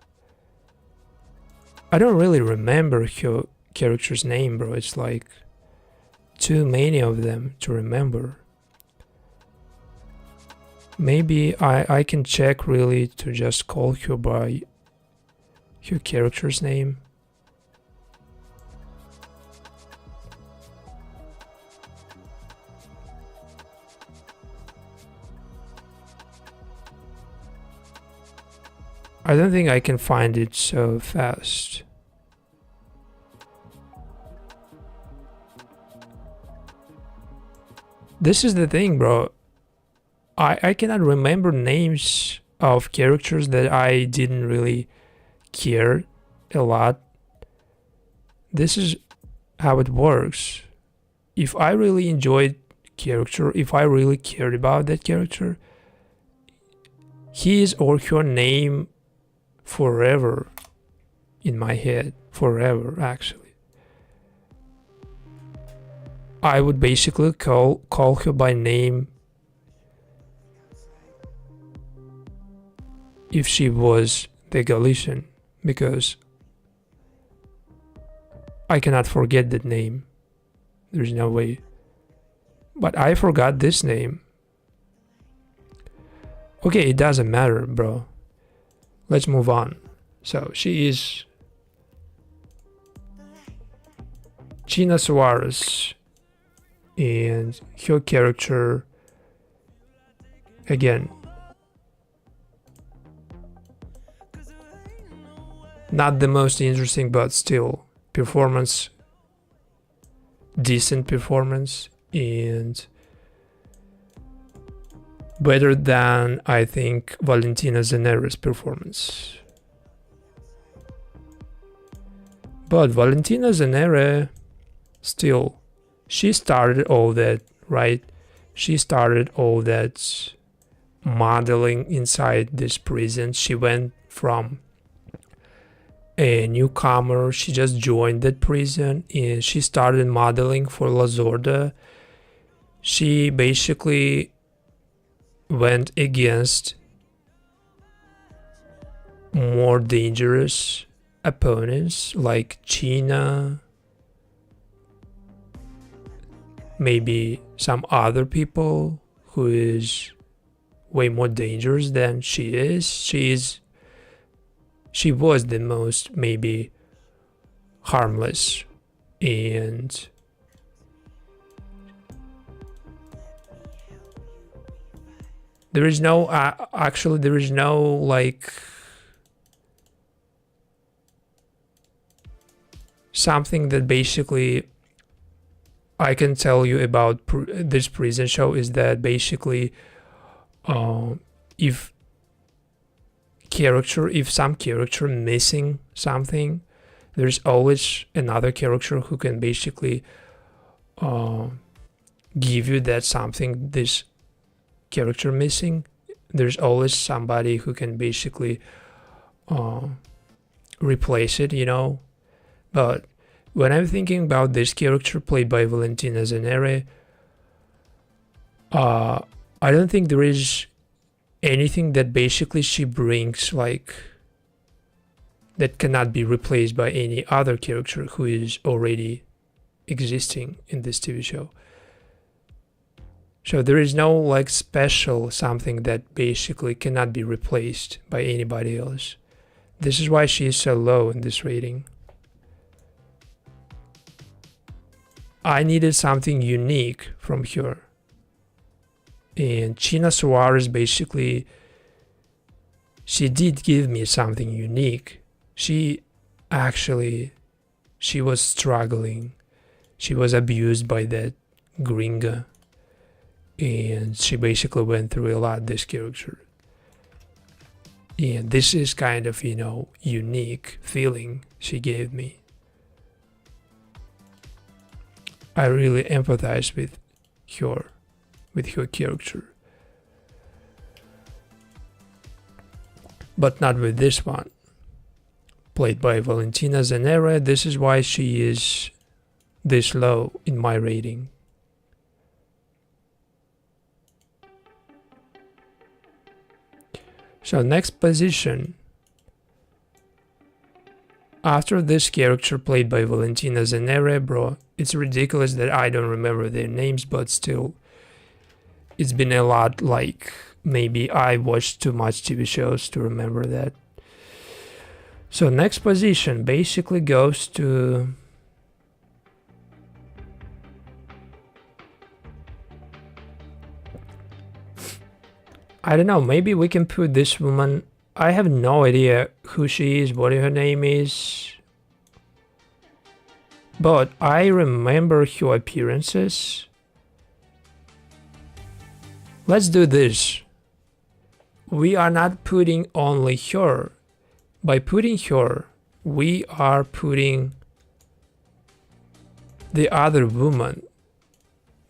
I don't really remember her character's name, bro. It's like too many of them to remember. Maybe I can check really to just call her by her character's name. I don't think I can find it so fast. This is the thing, bro. I cannot remember names of characters that I didn't really care a lot. This is how it works. If I really enjoyed character, if I really cared about that character, his or her name forever in my head, forever actually. I would basically call her by name if she was the Galician, because I cannot forget that name. There's no way. But I forgot this name. Okay, it doesn't matter, bro. Let's move on. So she is Gina Suarez, and her character, again, not the most interesting, but still performance, decent performance, and better than I think Valentina Zenere's performance. But Valentina Zenere, still, she started all that, right? She started all that modeling inside this prison. She went from a newcomer, she just joined that prison, and she started modeling for La Zorda. She basically went against more dangerous opponents like China, maybe some other people who is way more dangerous than she is. She was the most maybe harmless, and there is no actually there is no like something that basically I can tell you about this prison show is that basically if some character missing something, there's always another character who can basically give you that something this character missing. There's always somebody who can basically replace it, you know. But when I'm thinking about this character played by Valentina Zenere, I don't think there is anything that basically she brings like that cannot be replaced by any other character who is already existing in this TV show. So there is no like special something that basically cannot be replaced by anybody else. This is why she is so low in this rating. I needed something unique from her. And Gina Suarez basically, she did give me something unique. She was struggling. She was abused by that gringa. And she basically went through a lot, this character. And this is kind of, you know, unique feeling she gave me. I really empathize with her character. But not with this one. Played by Valentina Zenere, this is why she is this low in my rating. So next position. After this character played by Valentina Zenere, bro, it's ridiculous that I don't remember their names, but still, it's been a lot, like, maybe I watched too much TV shows to remember that. So next position basically goes to I don't know, maybe we can put this woman, I have no idea who she is, what her name is, but I remember her appearances, Let's do this. We are not putting only her. By putting her, we are putting the other woman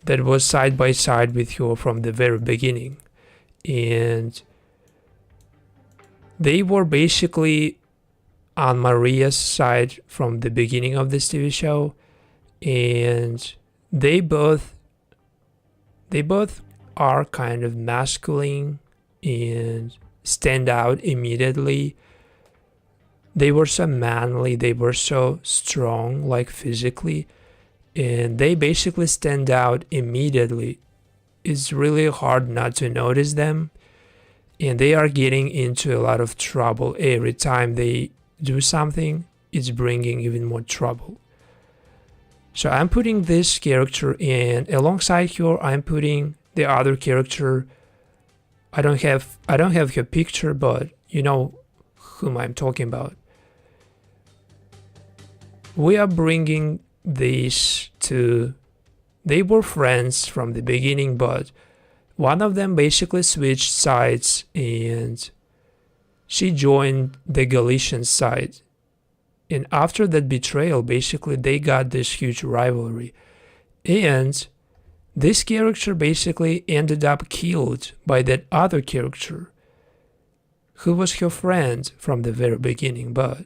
that was side by side with her from the very beginning. And they were basically on Maria's side from the beginning of this TV show. And they both are kind of masculine and stand out immediately. They were so manly, they were so strong, like physically, and they basically stand out immediately. It's really hard not to notice them, and they are getting into a lot of trouble. Every time they do something, it's bringing even more trouble. So I'm putting this character, and alongside her I'm putting the other character. I don't have her picture, but you know whom I'm talking about. We are bringing these two. They were friends from the beginning, but one of them basically switched sides and she joined the Galician side. And after that betrayal, basically they got this huge rivalry. And this character basically ended up killed by that other character who was her friend from the very beginning, but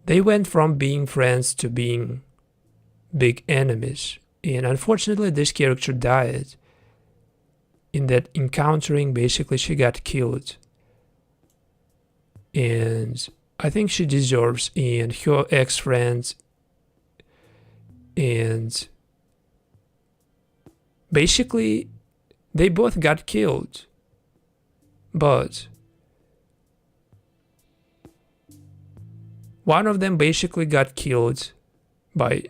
they went from being friends to being big enemies. And unfortunately, this character died. In that encountering, basically, she got killed. And I think she deserves, and her ex-friends, and basically, they both got killed. But one of them basically got killed by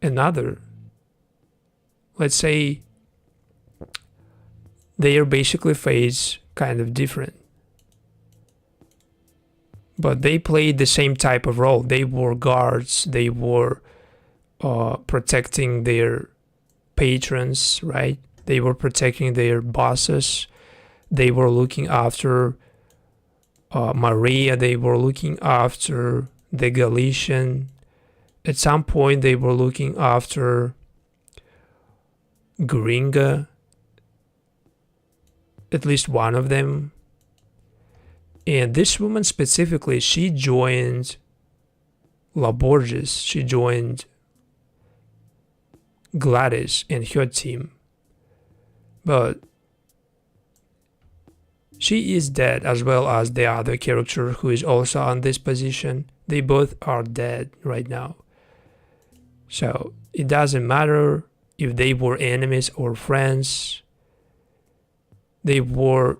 another. Let's say their basically fates kind of different. But they played the same type of role. They were guards, they were protecting their patrons, right? They were protecting their bosses. They were looking after Maria. They were looking after the Galician. At some point, they were looking after Gringa. At least one of them. And this woman specifically, she joined La Borges. She joined Gladys and her team. But she is dead, as well as the other character who is also on this position. They both are dead right now. So it doesn't matter if they were enemies or friends. They were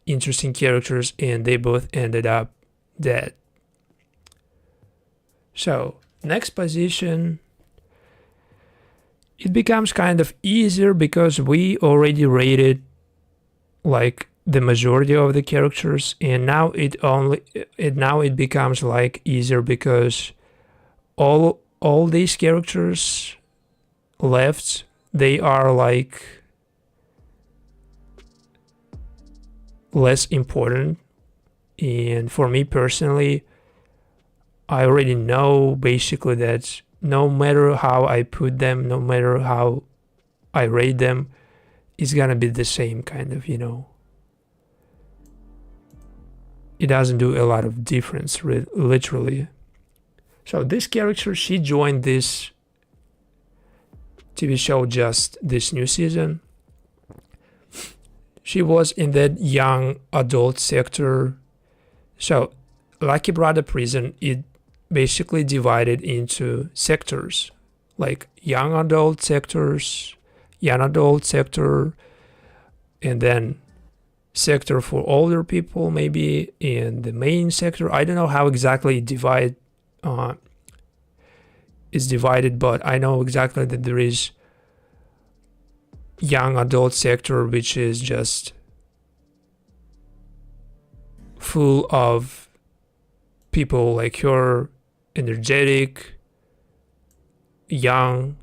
interesting characters and they both ended up dead. So next position, it becomes kind of easier because we already rated like the majority of the characters, and now it becomes like easier because all these characters left, they are like less important. And for me personally, I already know basically that no matter how I put them, no matter how I rate them, it's gonna be the same kind of, you know. It doesn't do a lot of difference, literally. So this character, she joined this TV show just this new season. She was in that young adult sector. So like Quebrada prison, it basically divided into sectors, like young adult sectors, young adult sector, and then sector for older people maybe, and the main sector. I don't know how exactly it is divided, but I know exactly that there is young adult sector, which is just full of people like her, energetic, young,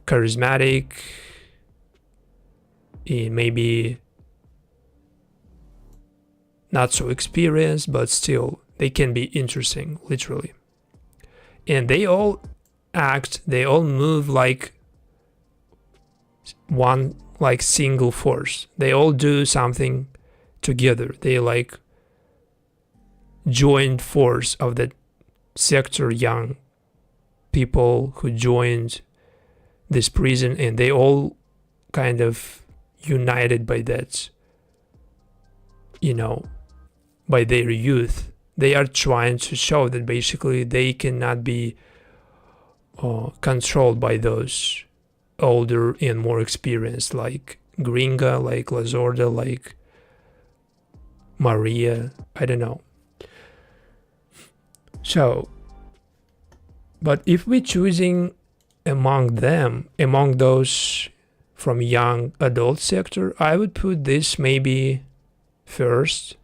charismatic, maybe not so experienced, but still they can be interesting, literally. And they all move like one, like single force. They all do something together. They like joint force of the sector young people who joined this prison, and they all kind of united by that, by their youth. They are trying to show that basically they cannot be controlled by those older and more experienced, like Gringa, like Lazorda, like Maria, I don't know. So, but if we're choosing among those from young adult sector, I would put this maybe first.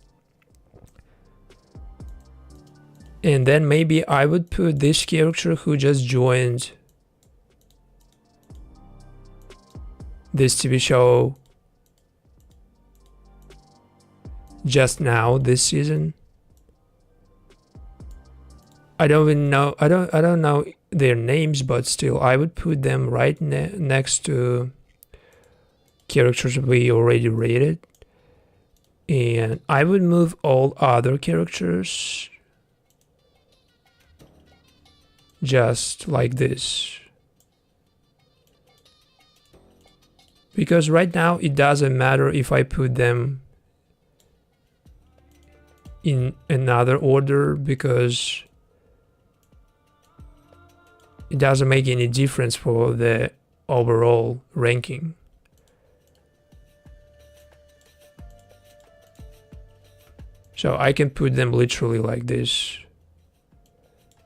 And then maybe I would put this character who just joined this TV show just now, this season. I don't even know. I don't know their names, but still, I would put them right next to characters we already rated, and I would move all other characters just like this, because right now it doesn't matter if I put them in another order, because it doesn't make any difference for the overall ranking. So I can put them literally like this.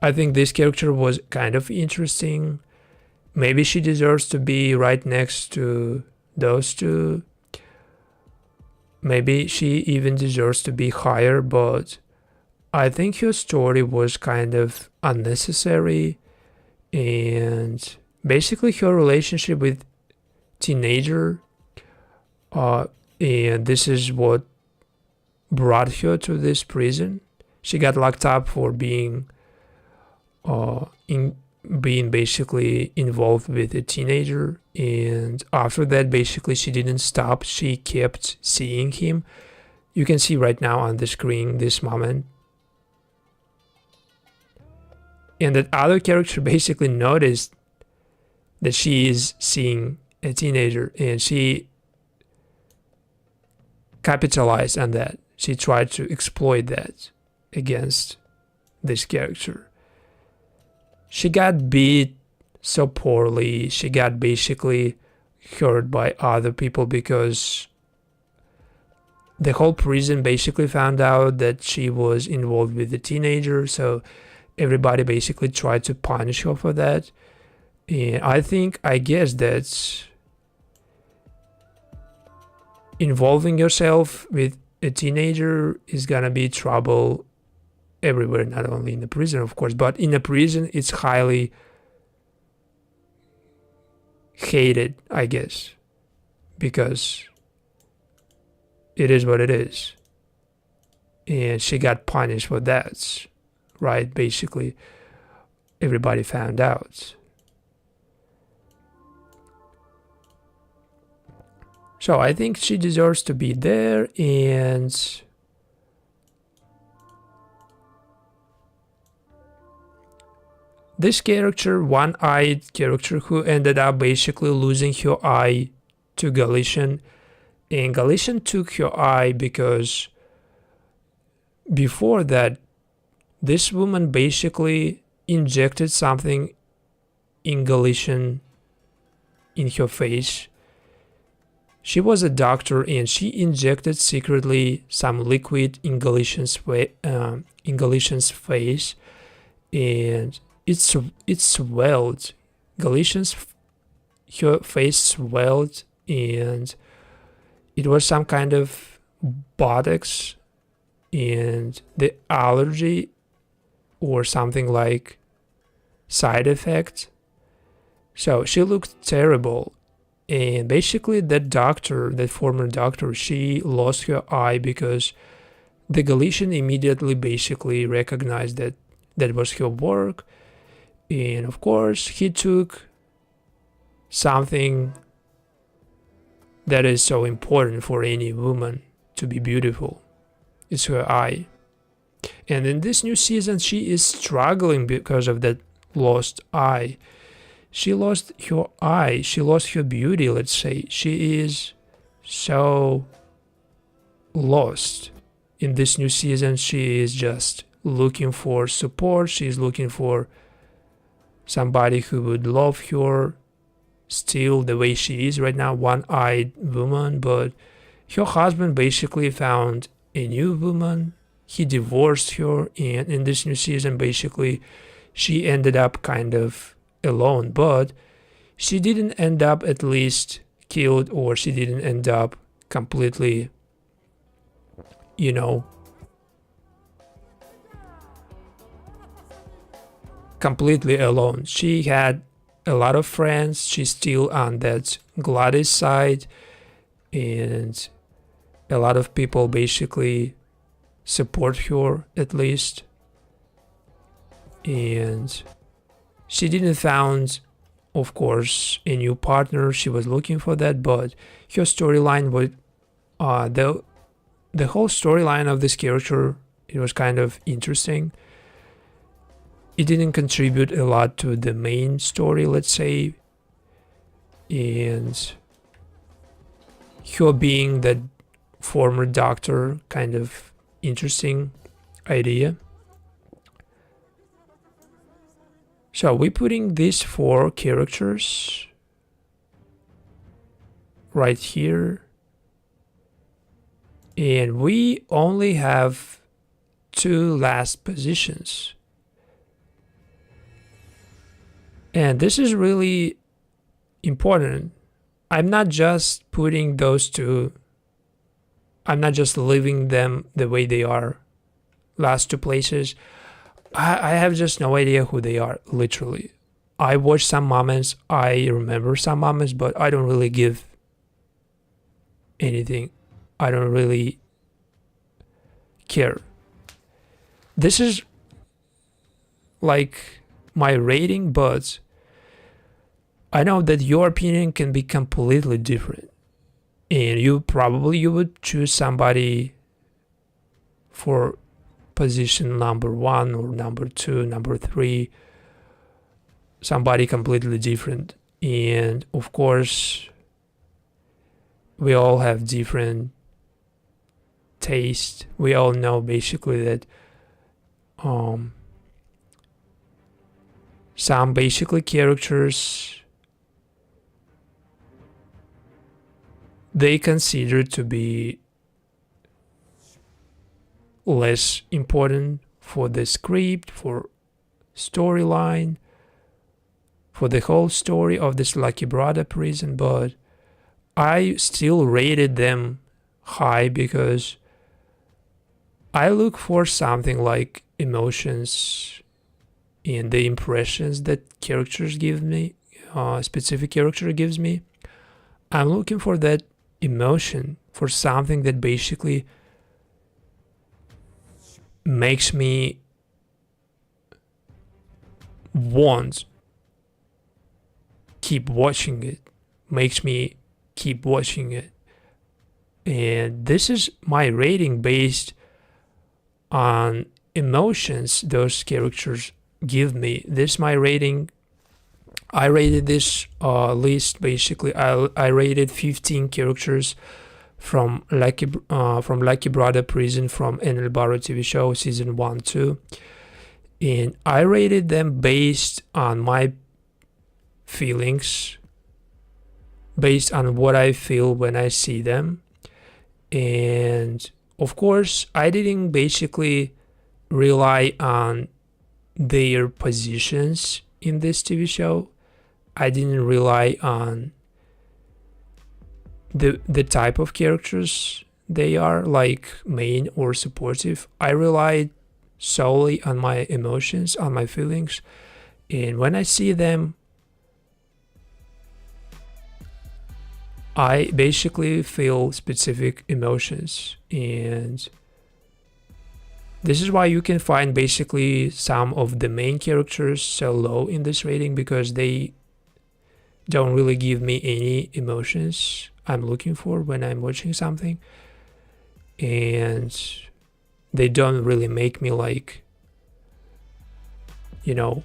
I think this character was kind of interesting. Maybe she deserves to be right next to those two. Maybe she even deserves to be higher, but I think her story was kind of unnecessary. And basically her relationship with teenager, and this is what brought her to this prison. She got locked up for being basically involved with a teenager, and after that basically she didn't stop. She kept seeing him. You can see right now on the screen this moment. And that other character basically noticed that she is seeing a teenager, and she capitalized on that. She tried to exploit that against this character. She got beat so poorly. She got basically hurt by other people because the whole prison basically found out that she was involved with the teenager. So everybody basically tried to punish her for that. And I guess that involving yourself with a teenager is gonna be trouble everywhere, not only in the prison, of course, but in the prison it's highly hated, I guess, because it is what it is. And she got punished for that, right? Basically, everybody found out. So I think she deserves to be there, and this character, one-eyed character who ended up basically losing her eye to Galian, and Galian took her eye because before that, this woman basically injected something in Galian in her face. She was a doctor, and she injected secretly some liquid in Galian's face, and it swelled. Her face swelled, and it was some kind of buttocks, and the allergy or something like side effect So she looked terrible. And basically that doctor, that former doctor, she lost her eye because the Galician immediately basically recognized that that was her work. And of course, he took something that is so important for any woman to be beautiful. It's her eye. And in this new season, she is struggling because of that lost eye. She lost her eye. She lost her beauty, let's say. She is so lost. In this new season, she is just looking for support. She's looking for somebody who would love her still the way she is right now, one-eyed woman. But her husband basically found a new woman. He divorced her, and in this new season, basically, she ended up kind of alone. But she didn't end up at least killed, or she didn't end up completely, you know, completely alone. She had a lot of friends. She's still on that Gladys side, and a lot of people basically support her at least. And she didn't found, of course, a new partner. She was looking for that, but her storyline was the whole storyline of this character, it was kind of interesting. It didn't contribute a lot to the main story, let's say. And her being that former doctor, kind of interesting idea. So we're putting these 4 characters right here. And we only have 2 last positions. And this is really important. I'm not just putting those 2, I'm not just leaving them the way they are, last 2 places. I have just no idea who they are, literally. I watch some moments, I remember some moments, but I don't really give anything. I don't really care. This is like my rating, but I know that your opinion can be completely different. And you would choose somebody for position number 1 or number 2, number 3, somebody completely different. And of course, we all have different taste. We all know basically that some basically characters they consider to be less important for the script, for storyline, for the whole story of this La Quebrada prison, but I still rated them high because I look for something like emotions and the impressions that characters give me, specific character gives me. I'm looking for that emotion, for something that basically makes me want keep watching it, makes me keep watching it. And this is my rating based on emotions those characters give me. This is my rating. I rated this list basically. I rated 15 characters from La Quebrada prison, from En El Barro TV show season 1-2, and I rated them based on my feelings, based on what I feel when I see them. And of course, I didn't basically rely on their positions in this TV show. I didn't rely on the type of characters they are, like main or supportive. I relied solely on my emotions, on my feelings. And when I see them, I basically feel specific emotions, and this is why you can find basically some of the main characters so low in this rating, because they don't really give me any emotions I'm looking for when I'm watching something, and they don't really make me like, you know,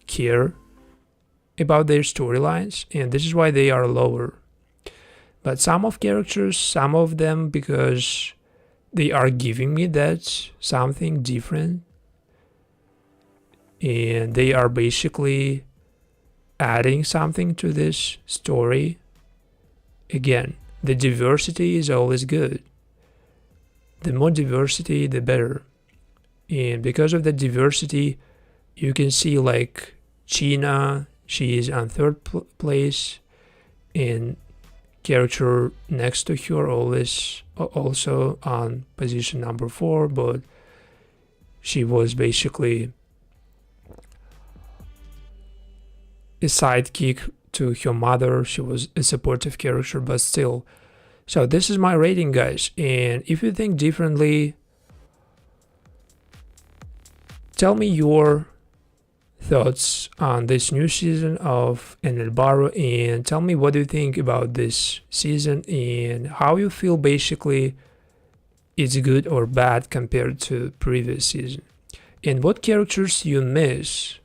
care about their storylines, and this is why they are lower. But some of characters, some of them, because they are giving me that something different, and they are basically adding something to this story. Again, the diversity is always good. The more diversity, the better. And because of the diversity, you can see like China, she is on third place, and character next to her always also on position number 4, but she was basically a sidekick to her mother. She was a supportive character, but still. So this is my rating, guys, and if you think differently, tell me your thoughts on this new season of En El Barro, and tell me what do you think about this season and how you feel basically it's good or bad compared to previous season, and what characters you miss.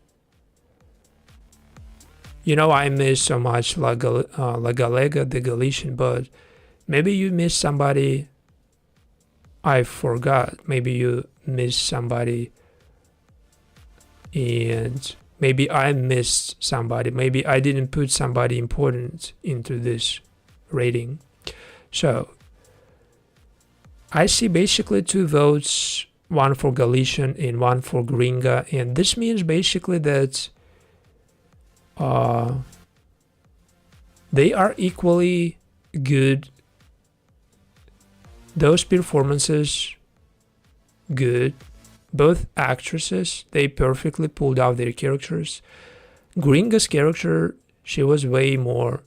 You know, I miss so much La Galega, the Galician, but maybe you miss somebody I forgot. Maybe you miss somebody, and maybe I missed somebody. Maybe I didn't put somebody important into this rating. So I see basically 2 votes, one for Galician and one for Gringa, and this means basically that they are equally good. Those performances, good. Both actresses, they perfectly pulled out their characters. Gringa's character, she was way more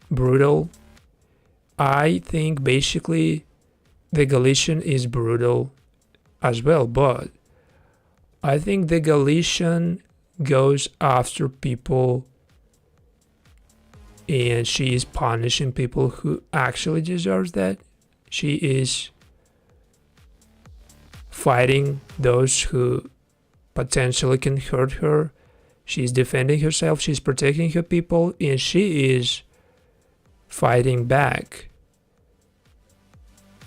brutal. I think basically the Galician is brutal as well, but I think the Galician goes after people, and she is punishing people who actually deserves that. She is fighting those who potentially can hurt her. She's defending herself, she's protecting her people, and she is fighting back.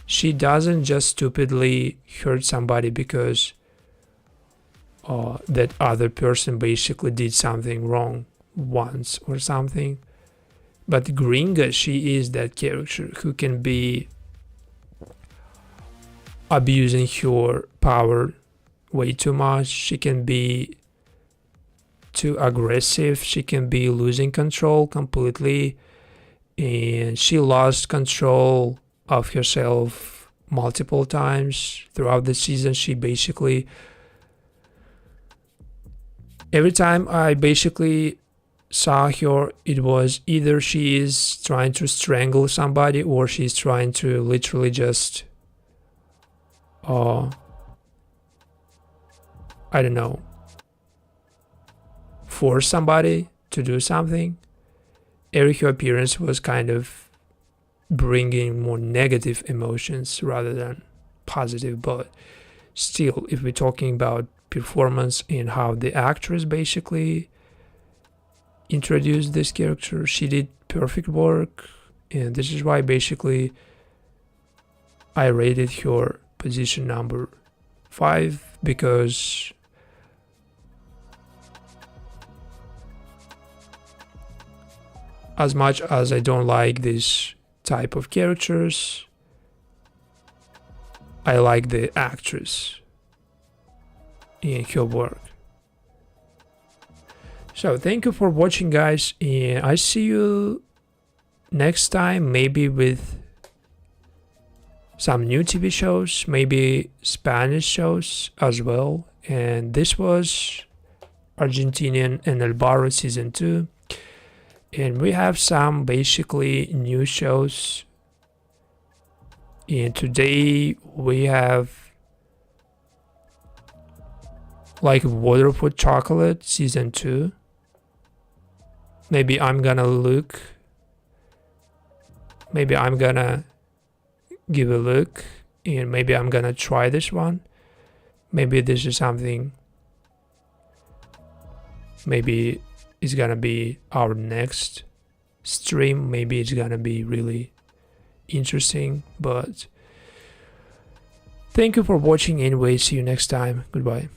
She doesn't just stupidly hurt somebody because that other person basically did something wrong once or something. But Gringa, she is that character who can be abusing her power way too much. She can be too aggressive. She can be losing control completely. And she lost control of herself multiple times throughout the season. She basically, every time I basically saw her, it was either she is trying to strangle somebody or she's trying to literally just I don't know, force somebody to do something. Every her appearance was kind of bringing more negative emotions rather than positive, but still, if we're talking about performance and how the actress basically introduced this character, she did perfect work, and this is why basically I rated her position number 5, because as much as I don't like this type of characters, I like the actress and her work. So thank you for watching, guys, and I see you next time, maybe with some new TV shows, maybe Spanish shows as well. And this was Argentinian En El Barro season 2. And we have some basically new shows. And today we have like Water for Chocolate season 2. Maybe I'm gonna look. Maybe I'm gonna give a look. And maybe I'm gonna try this one. Maybe this is something. Maybe it's gonna be our next stream. Maybe it's gonna be really interesting. But thank you for watching anyway. See you next time. Goodbye.